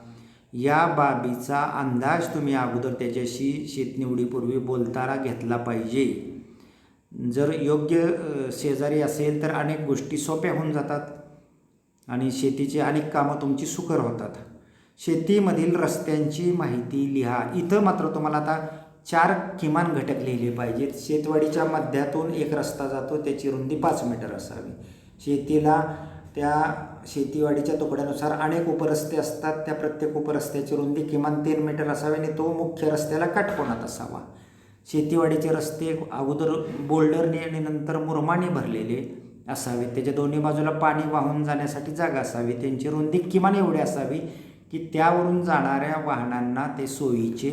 या बाबीचा अंदाज तुम्ही अगोदर त्याच्याशी शेतनिवडीपूर्वी बोलताना घेतला पाहिजे. जर योग्य शेजारी असेल तर अनेक गोष्टी सोप्या होऊन जातात आणि शेतीची अनेक कामं तुमची सुकर होतात. शेतीमधील रस्त्यांची माहिती लिहा. इथं मात्र तुम्हाला आता 4 किमान घटक लिहिले पाहिजेत. शेतवाडीच्या मध्यातून एक रस्ता जातो, त्याची रुंदी 5 मीटर असावी. शेतीला त्या शेतीवाडीच्या तुकड्यानुसार अनेक उपरस्ते असतात, त्या प्रत्येक उपरस्त्याची रुंदी किमान 3 मीटर असावी आणि तो मुख्य रस्त्याला काटकोनात असावा. शेतीवाडीचे रस्ते अगोदर बोल्डरने आणि नंतर मुरमाने भरलेले असावे. त्याच्या दोन्ही बाजूला पाणी वाहून जाण्यासाठी जागा असावी. त्यांची रुंदी किमान एवढी असावी की त्यावरून जाणाऱ्या वाहनांना ते सोयीचे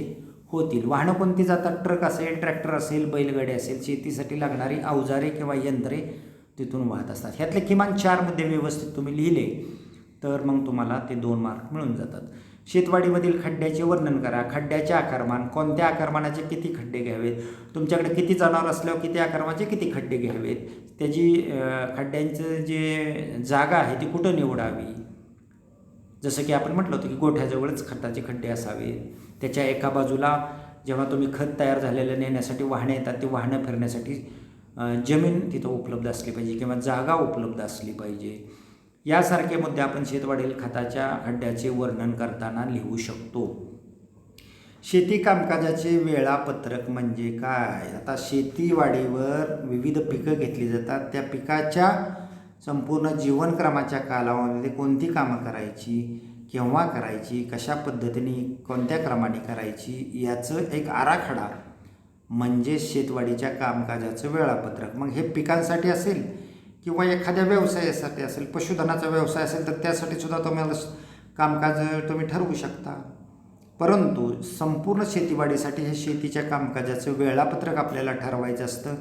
होतील. वाहनं कोणती जातात, ट्रक असेल, ट्रॅक्टर असेल, बैलगाडी असेल, शेतीसाठी लागणारी अवजारे किंवा यंत्रे तिथून वाहत असतात. ह्यातले किमान 4 मुद्दे व्यवस्थित तुम्ही लिहिले तर मग तुम्हाला ते 2 मार्क मिळून जातात. शेतवाडीमधील खड्ड्याचे वर्णन करा. खड्ड्याचे आकारमान, कोणत्या आकारमानाचे किती खड्डे घ्यावेत, तुमच्याकडे किती जनावर असल्यावर किती आकारमानाचे किती खड्डे घ्यावेत, त्याची खड्ड्यांचं जे जागा आहे ती कुठं निवडावी. जसं की आपण म्हटलं होतं की गोठ्याजवळच खताचे खड्डे असावे. त्याच्या एका बाजूला जेव्हा तुम्ही खत तयार झालेलं नेण्यासाठी वाहनं येतात, ते वाहनं फिरण्यासाठी जमीन तिथं उपलब्ध असली पाहिजे किंवा जागा उपलब्ध असली पाहिजे. यासारखे मुद्दे आपण शेतवाडील खताच्या खड्ड्याचे वर्णन करताना लिहू शकतो. शेती कामकाजाचे वेळापत्रक म्हणजे काय. आता शेतीवाडीवर विविध पिकं घेतली जातात. त्या पिकाच्या संपूर्ण जीवनक्रमाच्या कालावधीमध्ये कोणती कामं करायची, केव्हा करायची, कशा पद्धतीने कोणत्या क्रमाने करायची, याचं एक आराखडा म्हणजे शेतवाडीच्या कामकाजाचं वेळापत्रक. मग हे पिकांसाठी असेल किंवा एखाद्या व्यवसायासाठी असेल, पशुधनाचा व्यवसाय असेल तर त्यासाठी सुद्धा तुम्हाला कामकाज तुम्ही ठरवू शकता. परंतु संपूर्ण शेतीवाडीसाठी हे शेतीच्या कामकाजाचं वेळापत्रक आपल्याला ठरवायचं असतं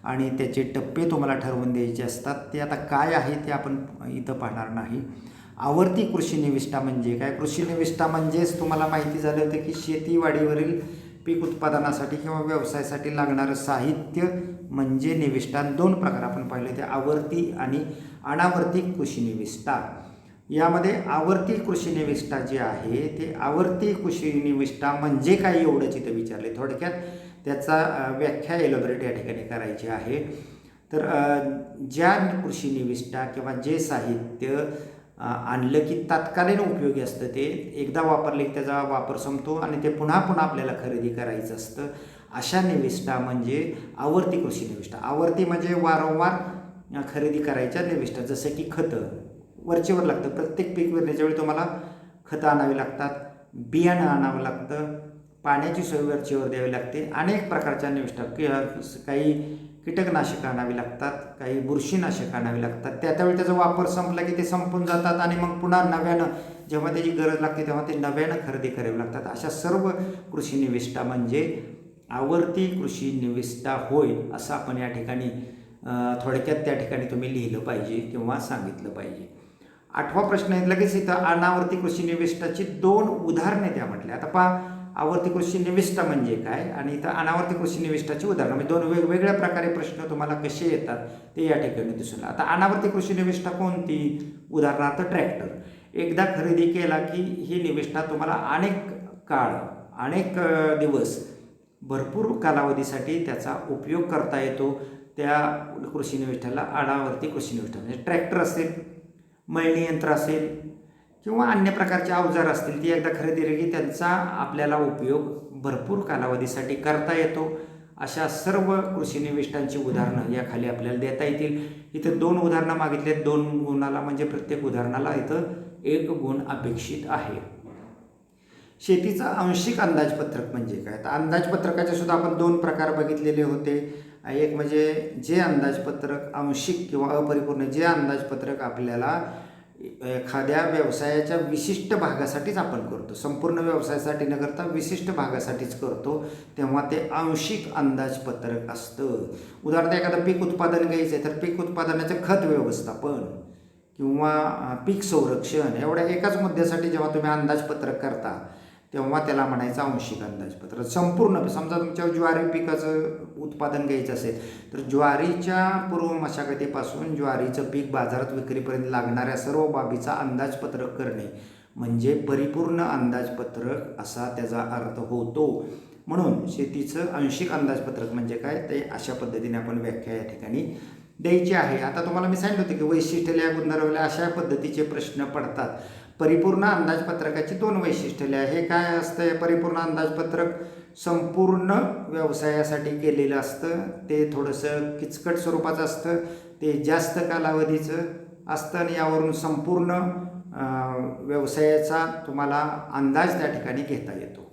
आणि त्याचे टप्पे तुम्हाला ठरवून द्यायचे असतात. ते आता काय आहे ते आपण इथं पाहणार नाही. आवर्ती कृषी निविष्ठा म्हणजे काय. कृषी निविष्ठा म्हणजेच तुम्हाला माहिती झालं होतं की शेतीवाडीवरील पीक उत्पादनासाठी किंवा व्यवसायासाठी लागणारं साहित्य म्हणजे निविष्ठा. 2 प्रकार आपण पाहिले, ते आवर्ती आणि अनावर्ती कृषी निविष्ठा. यामध्ये आवर्ती कृषी निविष्ठा जी आहे ते आवर्ती कृषी निविष्ठा म्हणजे काय एवढंच इथं विचारले. थोडक्यात त्याचा व्याख्या एलोबरेट या ठिकाणी करायची आहे. तर ज्या कृषी निविष्ठा किंवा जे साहित्य आणलं की तात्कालीन उपयोगी असतं, ते एकदा वापरले की त्याचा वापर संपतो आणि ते पुन्हा पुन्हा आपल्याला खरेदी करायचं असतं, अशा निविष्ठा म्हणजे आवर्ती कृषी निविष्ठा. आवर्ती म्हणजे वारंवार खरेदी करायच्या निविष्ठा. जसं की खतं वरचेवर लागतं. प्रत्येक पीक पेरण्याच्या वेळी तुम्हाला खतं आणावी लागतात, बियाणं आणावं लागतं, पाण्याची सोय वरचेवर द्यावी लागते. अनेक प्रकारच्या निविष्ठा, काही कीटकनाशकं आणावी लागतात, काही बुरशीनाशकं आणावी लागतात. त्यावेळी त्याचा वापर संपला की ते संपून जातात आणि मग पुन्हा नव्यानं जेव्हा त्याची गरज लागते तेव्हा ते नव्यानं खरेदी करावी लागतात. अशा सर्व कृषी निविष्ठा म्हणजे आवर्ती कृषी निविष्ठा होय, असं आपण या ठिकाणी थोडक्यात त्या ठिकाणी तुम्ही लिहिलं पाहिजे किंवा सांगितलं पाहिजे. 8वा प्रश्न आहे, लगेच इथं अनावर्ती कृषी निविष्ठाची 2 उदाहरणे द्या म्हटले. आता पहा, आवर्ती कृषी निविष्ठा म्हणजे काय आणि इथं अनावर्ती कृषी निविष्ठाची उदाहरणं म्हणजे 2 वेगवेगळ्या प्रकारे प्रश्न तुम्हाला कसे येतात ते या ठिकाणी दिसून. आता अनावर्ती कृषी निविष्ठा कोणती. उदाहरणार्थ ट्रॅक्टर. एकदा खरेदी केला की ही निविष्ठा तुम्हाला अनेक काळ, अनेक दिवस, भरपूर कालावधीसाठी त्याचा उपयोग करता येतो. त्या कृषी निविष्ठाला अनावर्ती कृषी निविष्ठा. म्हणजे ट्रॅक्टर असेल, मळणी यंत्र असेल किंवा अन्य प्रकारचे अवजार असतील, ती एकदा खरेदी केली की त्यांचा आपल्याला उपयोग भरपूर कालावधीसाठी करता येतो अशा सर्व कृषी निविष्ठांची उदाहरणं या खाली आपल्याला देता येतील. इथं 2 उदाहरणं मागितली आहेत. 2 गुणाला म्हणजे प्रत्येक उदाहरणाला इथं 1 गुण अपेक्षित आहे. शेतीचा आंशिक अंदाजपत्रक म्हणजे काय? तर अंदाजपत्रकाचे सुद्धा आपण 2 प्रकार बघितलेले होते. एक म्हणजे जे अंदाजपत्रक आंशिक किंवा अपरिपूर्ण, जे अंदाजपत्रक आपल्याला एखाद्या व्यवसायाच्या विशिष्ट भागासाठीच आपण करतो, संपूर्ण व्यवसायासाठी न करता विशिष्ट भागासाठीच करतो, तेव्हा ते आंशिक अंदाजपत्रक असतं. उदाहरणार्थ एखादं पीक उत्पादन घ्यायचं आहे तर पीक उत्पादनाचं खत व्यवस्थापन किंवा पीक संरक्षण एवढ्या एकाच मुद्द्यासाठी जेव्हा तुम्ही अंदाजपत्रक करता तेव्हा त्याला म्हणायचं आंशिक अंदाजपत्रक. संपूर्ण समजा तुमच्या ज्वारी पिकाचं उत्पादन घ्यायचं असेल तर ज्वारीच्या पूर्व मशागतीपासून ज्वारीचं पीक बाजारात विक्रीपर्यंत लागणाऱ्या सर्व बाबीचा अंदाजपत्रक करणे म्हणजे परिपूर्ण अंदाजपत्रक असा त्याचा अर्थ होतो. म्हणून शेतीचं आंशिक अंदाजपत्रक म्हणजे काय ते अशा पद्धतीने आपण व्याख्या या ठिकाणी द्यायची आहे. आता तुम्हाला मी सांगितलं होतं की वैशिष्ट्य गुणधर्म अशा पद्धतीचे प्रश्न पडतात. परिपूर्ण अंदाजपत्रकाची 2 वैशिष्ट्ये हे काय असतं? परिपूर्ण अंदाजपत्रक संपूर्ण व्यवसायासाठी केलेलं असतं, ते थोडंसं किचकट स्वरूपाचं असतं, ते जास्त कालावधीचं असतं आणि यावरून संपूर्ण व्यवसायाचा तुम्हाला अंदाज त्या ठिकाणी घेता येतो.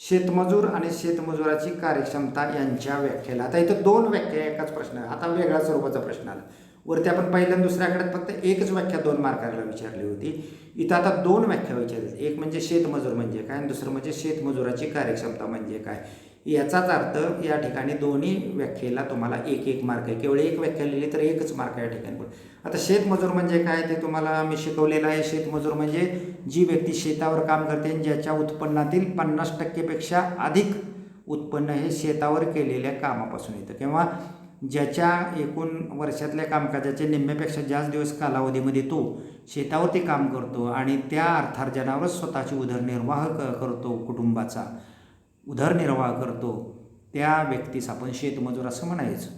शेतमजूर आणि शेतमजुराची कार्यक्षमता यांच्या व्याख्येला, आता इथं 2 व्याख्या एकाच प्रश्न, आता वेगळ्या स्वरूपाचा प्रश्न आला. वरती आपण पहिल्या आणि दुसऱ्या आकड्यात फक्त एकच व्याख्या 2 मार्काला विचारली होती. इथं आता 2 व्याख्या विचारली. एक म्हणजे शेतमजूर म्हणजे काय आणि दुसरं म्हणजे शेतमजुराची कार्यक्षमता म्हणजे काय. याचाच अर्थ या ठिकाणी दोन्ही व्याख्येला तुम्हाला 1-1 मार्क आहे. केवळ एक व्याख्या लिहिली तर 1च मार्क या ठिकाणी पडेल. आता शेतमजूर म्हणजे काय ते तुम्हाला मी शिकवलेलं आहे. शेतमजूर म्हणजे जी व्यक्ती शेतावर काम करते ज्याच्या उत्पन्नातील 50% पेक्षा अधिक उत्पन्न हे शेतावर केलेल्या कामापासून येतं किंवा ज्याच्या एकूण वर्षातल्या कामकाजाचे निम्म्यापेक्षा जास्त दिवस कालावधीमध्ये तो शेतावरती काम करतो आणि त्या अर्थार्जनावरच स्वतःची उदरनिर्वाह करतो, कुटुंबाचा उदरनिर्वाह करतो, त्या व्यक्तीस आपण शेतमजूर असं म्हणायचं.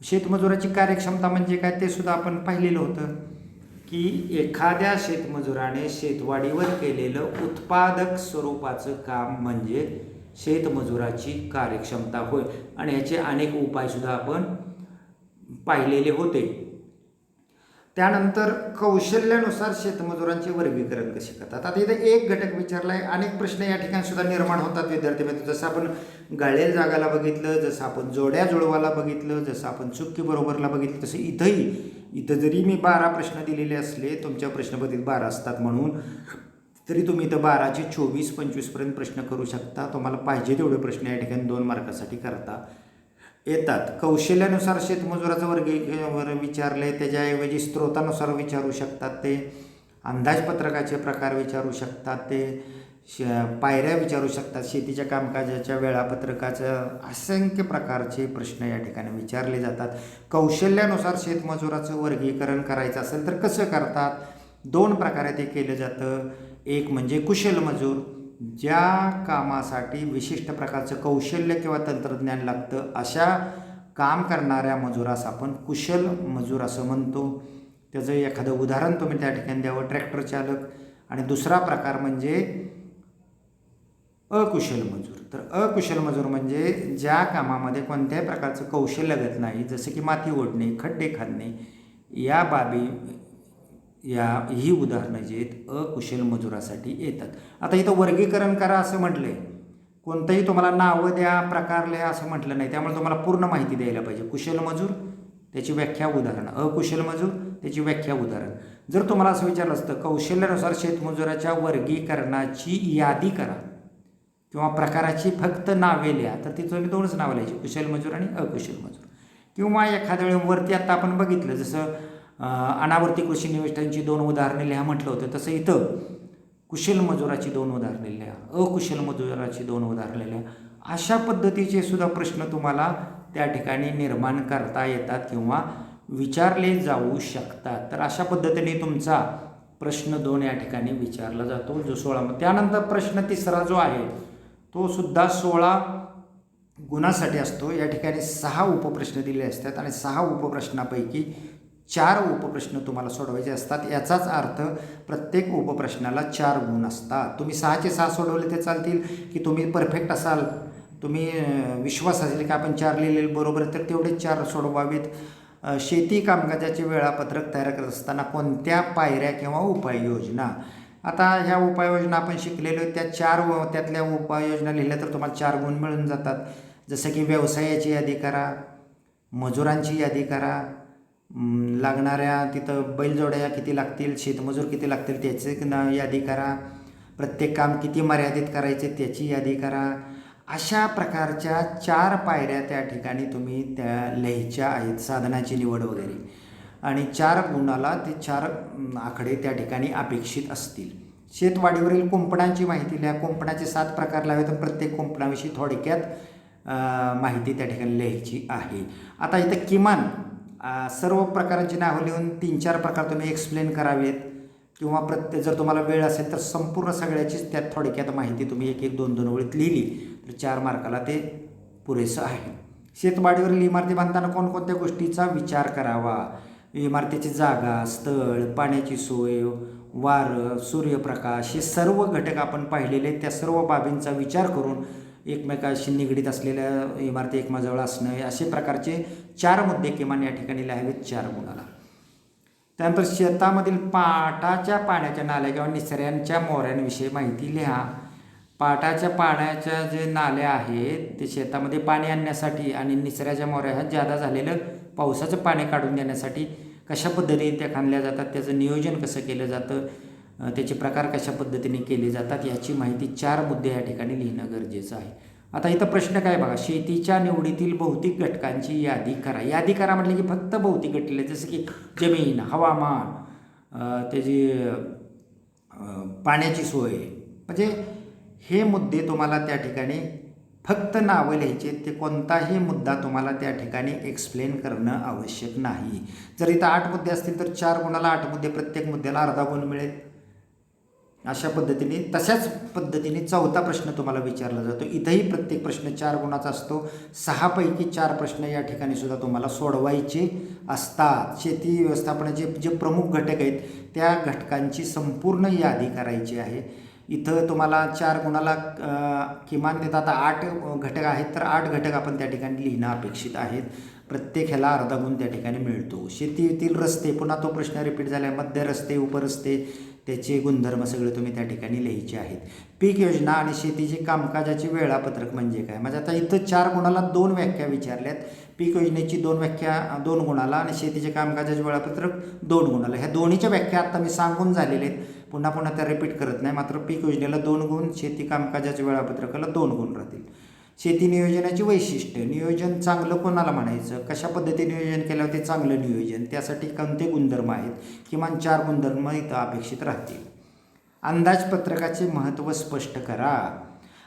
शेतमजुराची कार्यक्षमता म्हणजे काय ते सुद्धा आपण पाहिलेलं होतं की एखाद्या शेतमजुराने शेतवाडीवर केलेलं उत्पादक स्वरूपाचं काम म्हणजे शेतमजुराची कार्यक्षमता होय आणि ह्याचे अनेक उपायसुद्धा आपण पाहिलेले होते. त्यानंतर कौशल्यानुसार शेतमजुरांचे वर्गीकरण कसे करतात. आता इथे एक घटक विचारला आहे. अनेक प्रश्न या ठिकाणी सुद्धा निर्माण होतात विद्यार्थी मित्र. जसं आपण गाळेल जागाला बघितलं, जसं आपण जोड्या जुळवाला बघितलं, जसं आपण चुक्की बरोबरला बघितलं, तसं इथं जरी मी 12 प्रश्न दिलेले असले, तुमच्या प्रश्नपत्रिकेत 12 असतात म्हणून, तरी तुम्ही इथं 12चे 24-25पर्यंत प्रश्न करू शकता. तुम्हाला पाहिजे तेवढे प्रश्न या ठिकाणी 2 मार्कासाठी करता येतात. कौशल्यानुसार शेतमजुराचं वर्गीकरण विचारले, त्याच्याऐवजी स्त्रोतानुसार विचारू शकतात, ते अंदाजपत्रकाचे प्रकार विचारू शकतात, ते पायऱ्या विचारू शकतात, शेतीच्या कामकाजाच्या वेळापत्रकाचं असंख्य प्रकारचे प्रश्न या ठिकाणी विचारले जातात. कौशल्यानुसार शेतमजुराचं वर्गीकरण करायचं असेल तर कसं करतात? 2 प्रकारे ते केलं जातं. एक म्हणजे कुशल मजूर, ज्या कामासाठी विशिष्ट प्रकारचं कौशल्य किंवा तंत्रज्ञान लागतं अशा काम करणाऱ्या मजुरास आपण कुशल मजूर असं म्हणतो. त्याचं एखादं उदाहरण तुम्ही त्या ठिकाणी द्यावं, ट्रॅक्टर चालक. आणि दुसरा प्रकार म्हणजे अकुशल मजूर. तर अकुशल मजूर म्हणजे ज्या कामामध्ये कोणत्याही प्रकारचं कौशल्य लागत नाही, जसं की माती ओढणे, खड्डे खांदणे, या बाबी ही उदाहरणं जी आहेत अकुशल मजुरासाठी येतात. आता इथं वर्गीकरण करा असं म्हटलं आहे, कोणतंही तुम्हाला नावं द्या, प्रकार लिहा असं म्हटलं नाही, त्यामुळे तुम्हाला पूर्ण माहिती द्यायला पाहिजे. कुशल मजूर त्याची व्याख्या उदाहरण, अकुशल मजूर त्याची व्याख्या उदाहरण. जर तुम्हाला असं विचारलं असतं कौशल्यानुसार शेतमजुराच्या वर्गीकरणाची यादी करा किंवा प्रकाराची फक्त नावे लिहा, तर तिथं मी 2च नावं लिहायची, कुशल मजूर आणि अकुशल मजूर. किंवा एखाद्या वेळी वरती आता आपण बघितलं जसं अनावर्ती कृषी निविष्ठांची 2 उदाहरणे लिहा म्हटलं होतं, तसं इथं कुशल मजुराची 2 उदाहरणे लिहा, अकुशल मजुराची 2 उदाहरणे लिहा. अशा पद्धतीचे सुद्धा प्रश्न तुम्हाला त्या ठिकाणी निर्माण करता येतात किंवा विचारले जाऊ शकतात. तर अशा पद्धतीने तुमचा प्रश्न 2 या ठिकाणी विचारला जातो, जो 16. त्यानंतर प्रश्न 3रा जो आहे तो सुद्धा 16 गुणासाठी असतो. या ठिकाणी 6 उपप्रश्न दिले असतात आणि 6 उपप्रश्नापैकी 4 उपप्रश्न तुम्हाला सोडवायचे असतात. याचाच अर्थ प्रत्येक उपप्रश्नाला 4 गुण असतात. तुम्ही 6चे 6 सोडवले ते चालतील की तुम्ही परफेक्ट असाल, तुम्ही विश्वास असेल की आपण 4 लिहिलेले बरोबर आहे, तर तेवढेच 4 सोडवावेत. शेती कामकाजाचे वेळापत्रक तयार करत असताना कोणत्या पायऱ्या किंवा उपाययोजना. आता ह्या उपाययोजना आपण शिकलेलो त्या 4 त्यातल्या उपाययोजना लिहिल्या तर तुम्हाला 4 गुण मिळून जातात. जसं की व्यवसायाची यादी करा, मजुरांची यादी करा, लागणाऱ्या तिथं बैलजोड्या किती लागतील, शेतमजूर किती लागतील त्याची यादी करा, प्रत्येक काम किती मर्यादित करायचे त्याची यादी करा. अशा प्रकारच्या 4 पायऱ्या त्या ठिकाणी तुम्ही त्या लिहायच्या आहेत, साधनाची निवड वगैरे. आणि 4 गुणाला ते 4 आकडे त्या ठिकाणी अपेक्षित असतील. शेतवाडीवरील कुंपणांची माहिती लिहा. कुंपणाचे 7 प्रकार लावे, तर प्रत्येक कुंपणाविषयी थोडक्यात माहिती त्या ठिकाणी लिहायची आहे. आता इथं किमान सर्व प्रकारांची नावं लिहून 3-4 प्रकार तुम्ही एक्सप्लेन करावेत, किंवा जर तुम्हाला वेळ असेल तर संपूर्ण सगळ्याचीच त्यात थोडक्यात माहिती तुम्ही 1-1, 2-2 ओळीत लिहिली तर 4 मार्काला ते पुरेसं आहे. शेतवाडीवरील इमारती बांधताना कोणकोणत्या गोष्टीचा विचार करावा. इमारतीची जागा, स्थळ, पाण्याची सोय, वारं, सूर्यप्रकाश हे सर्व घटक आपण पाहिलेले. त्या सर्व बाबींचा विचार करून एकमेकाशी निगडीत असलेल्या इमारती एकमेकांजवळ असणं, असे प्रकारचे 4 मुद्दे किमान या ठिकाणी लिहावेत 4 गुणाला. त्यानंतर शेतामधील पाटाच्या पाण्याच्या नाल्या किंवा निचऱ्यांच्या मोऱ्यांविषयी माहिती लिहा. पाटाच्या पाण्याच्या जे नाल्या आहेत ते शेतामध्ये पाणी आणण्यासाठी आणि निचऱ्याच्या मोऱ्या ह्या जादा झालेलं पावसाचं पाणी काढून देण्यासाठी कशा पद्धतीने त्या खणल्या जातात, त्याचं नियोजन कसं केलं जातं, त्याचे प्रकार कशा पद्धतीने केले जातात, याची माहिती 4 मुद्दे या ठिकाणी लिहिणं गरजेचं आहे. आता इथं प्रश्न काय बघा, शेतीच्या निवडीतील भौतिक घटकांची यादी करा. यादी करा म्हटलं की फक्त भौतिक घटले जसं की जमीन, हवामान, त्याची पाण्याची सोय, म्हणजे हे मुद्दे तुम्हाला त्या ठिकाणी फक्त नावं लिहायचे. ते कोणताही मुद्दा तुम्हाला त्या ठिकाणी एक्सप्लेन करणं आवश्यक नाही. जर इथं 8 मुद्दे असतील तर 4 गुणाला 8 मुद्दे, प्रत्येक मुद्द्याला अर्धा गुण मिळेल. अशा पद्धतीने तशाच पद्धतीने 4था प्रश्न तुम्हाला विचारला जातो. इथंही प्रत्येक प्रश्न 4 गुणाचा असतो. 6 पैकी 4 प्रश्न या ठिकाणी सुद्धा तुम्हाला सोडवायचे असतात. शेती व्यवस्थापनाचे जे प्रमुख घटक आहेत त्या घटकांची संपूर्ण यादी करायची आहे. इथं तुम्हाला 4 गुणाला किमान देतात. आता 8 घटक आहेत तर 8 घटक आपण त्या ठिकाणी लिहिणं अपेक्षित आहेत. प्रत्येक ह्याला अर्धा गुण त्या ठिकाणी मिळतो. शेतीतील रस्ते, पुन्हा तो प्रश्न रिपीट झाला आहे. मध्य रस्ते, उपरस्ते, त्याचे गुणधर्म सगळे तुम्ही त्या ठिकाणी लिहायचे आहेत. पीक योजना आणि शेतीचे कामकाजाचे वेळापत्रक म्हणजे काय. म्हणजे आता इथं 4 गुणाला 2 व्याख्या विचारल्यात. पीक योजनेची 2 व्याख्या 2 गुणाला आणि शेतीचे कामकाजाचे वेळापत्रक 2 गुणाला. ह्या दोन्हीच्या व्याख्या आता मी सांगून झालेले आहेत, पुन्हा पुन्हा त्या रिपीट करत नाही. मात्र पीक योजनेला 2 गुण, शेती कामकाजाच्या वेळापत्रकाला 2 गुण राहतील. शेती नियोजनाची वैशिष्ट्य. नियोजन चांगलं कोणाला म्हणायचं, कशा पद्धतीने नियोजन केल्यावर ते चांगलं नियोजन, त्यासाठी कोणते गुणधर्म आहेत, किमान 4 गुणधर्म इथं अपेक्षित राहतील. अंदाजपत्रकाचे महत्त्व स्पष्ट करा.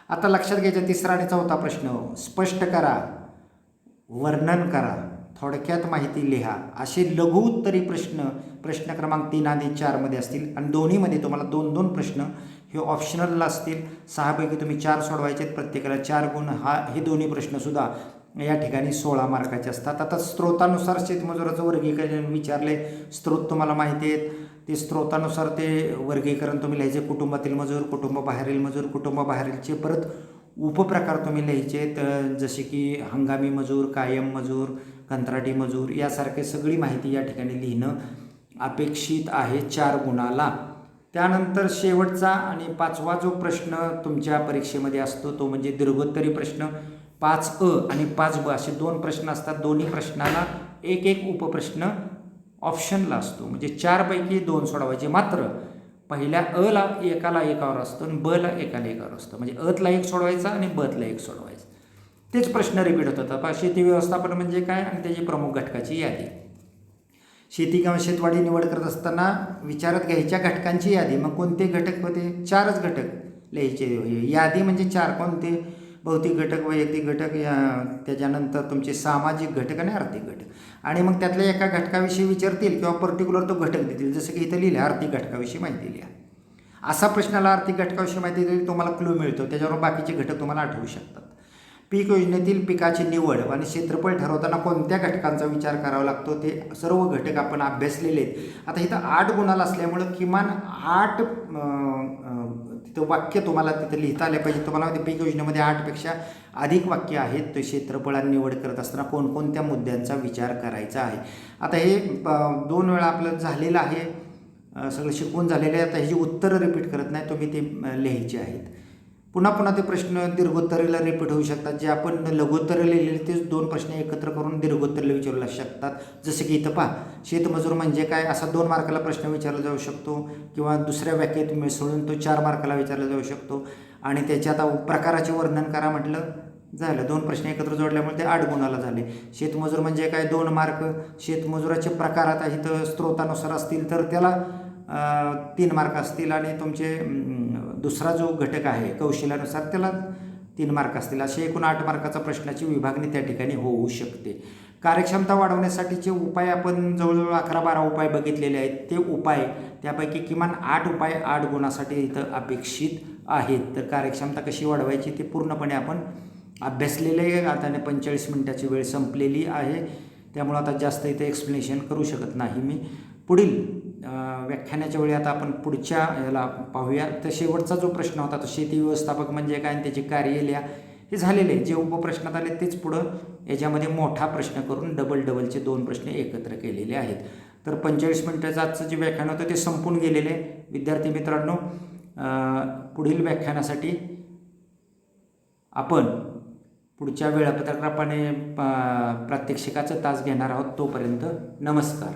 आता लक्षात घ्यायचं 3रा आणि 4था प्रश्न. स्पष्ट करा, वर्णन करा, थोडक्यात माहिती लिहा, असे लघु उत्तरी प्रश्न क्रमांक 3 आणि 4 मध्ये असतील. आणि दोन्हीमध्ये तुम्हाला 2-2 प्रश्न हे ऑप्शनलला असतील. 6 पैकी तुम्ही 4 सोडवायचे आहेत, प्रत्येकाला 4 गुण. हे दोन्ही प्रश्नसुद्धा या ठिकाणी 16 मार्काचे असतात. आता स्त्रोतानुसार शेतमजुराचं वर्गीकरण विचारले. स्त्रोत तुम्हाला माहिती आहेत, ते स्त्रोतानुसार ते वर्गीकरण तुम्ही लिहायचे. कुटुंबातील मजूर, कुटुंबाबाहेरील मजूर, कुटुंबाबाहेरीलचे परत उपप्रकार तुम्ही लिहायचे. तर जसे की हंगामी मजूर, कायम मजूर, कंत्राटी मजूर यासारखे सगळी माहिती या ठिकाणी लिहिणं अपेक्षित आहे 4 गुणाला. त्यानंतर शेवटचा आणि 5वा जो प्रश्न तुमच्या परीक्षेमध्ये असतो तो म्हणजे दीर्घोत्तरी प्रश्न. 5अ आणि 5ब असे 2 प्रश्न असतात. दोन्ही प्रश्नाला 1-1 उपप्रश्न ऑप्शनला असतो. म्हणजे 4 पैकी 2 सोडवायचे. मात्र पहिल्या अला एकाला एकावर असतो आणि बला एकाला एकावर असतं. म्हणजे अतला 1 सोडवायचा आणि बतला 1 सोडवायचा. तेच प्रश्न रिपीट होत होतात. शेती व्यवस्थापन म्हणजे काय आणि त्याची प्रमुख घटकाची यादी. शेती किंवा शेतवाडी निवड करत असताना विचारात घ्यायच्या घटकांची यादी. मग कोणते घटक होते, 4च घटक लिहायचे. यादी म्हणजे 4 कोणते, भौतिक घटक, वैयक्तिक घटक, त्याच्यानंतर तुमचे सामाजिक घटक आणि आर्थिक घटक. आणि मग त्यातल्या एका घटकाविषयी विचारतील किंवा पर्टिक्युलर तो घटक देतील. जसं की इथं लिहिलं आर्थिक घटकाविषयी माहिती लिहा. असा प्रश्नाला आर्थिक घटकाविषयी माहिती दिली तुम्हाला क्लू मिळतो, त्याच्यावर बाकीचे घटक तुम्हाला आठवू शकतात. पीक योजनेतील पिकाची निवड आणि क्षेत्रफळ ठरवताना कोणत्या घटकांचा विचार करावा लागतो ते सर्व घटक आपण अभ्यासलेले आहेत. आता इथं 8 गुणाल असल्यामुळं किमान 8 तिथं वाक्य तुम्हाला तिथं लिहिता आले पाहिजे. तुम्हाला ते पीक योजनेमध्ये 8पेक्षा अधिक वाक्य आहेत. ते क्षेत्रफळाची निवड करत असताना कोणकोणत्या मुद्द्यांचा विचार करायचा आहे. आता हे 2 वेळा आपलं झालेलं आहे, सगळं शिकवून झालेलं आहे. आता ह्याची उत्तरं रिपीट करत नाही, तुम्ही ते लिहायची आहेत. पुन्हा पुन्हा ते प्रश्न दीर्घोत्तरेला रिपीट होऊ शकतात. जे आपण लघुत्तरं लिहिलेले तेच 2 प्रश्न एकत्र करून दीर्घोत्तरला विचारू शकतात. जसं की इथं पहा, शेतमजूर म्हणजे काय असा 2 मार्काला प्रश्न विचारला जाऊ शकतो, किंवा दुसऱ्या वाक्यात मिसळून तो 4 मार्काला विचारला जाऊ शकतो. आणि त्याच्या आता प्रकाराचे वर्णन करा म्हटलं, झालं 2 प्रश्न एकत्र जोडल्यामुळे ते 8 गुणाला झाले. शेतमजूर म्हणजे काय 2 मार्क. शेतमजुराचे प्रकार आता इथं स्त्रोतानुसार असतील तर त्याला 3 मार्क असतील, आणि तुमचे दुसरा जो घटक आहे कौशल्यानुसार त्याला 3 मार्क असतील. असे एकूण 8 मार्काचा प्रश्नाची विभागणी त्या ठिकाणी होऊ शकते. कार्यक्षमता वाढवण्यासाठीचे उपाय आपण जवळजवळ 11-12 उपाय बघितलेले आहेत. ते उपाय त्यापैकी किमान 8 उपाय 8 गुणासाठी इथं अपेक्षित आहेत. तर कार्यक्षमता कशी वाढवायची ते पूर्णपणे आपण अभ्यासलेले आहे. आता 45 मिनिटाची वेळ संपलेली आहे, त्यामुळं आता जास्त इथं एक्सप्लेनेशन करू शकत नाही मी. पुढील व्याख्यानाच्या वेळी आता आपण पुढच्या याला पाहूया. तर शेवटचा जो प्रश्न होता तो शेती व्यवस्थापक म्हणजे काय आणि त्याची कार्य लिहा, हे झालेले आहे. जे उपप्रश्नात आले तेच पुढं याच्यामध्ये मोठा प्रश्न करून डबलचे 2 प्रश्न एकत्र केलेले आहेत. तर 45 मिनिटाचं आजचं जे व्याख्यान होतं ते संपून गेलेले आहे. विद्यार्थी मित्रांनो, पुढील व्याख्यानासाठी आपण पुढच्या वेळापत्रकाप्रमाणे प्रात्यक्षिकाचा तास घेणार आहोत. तोपर्यंत नमस्कार.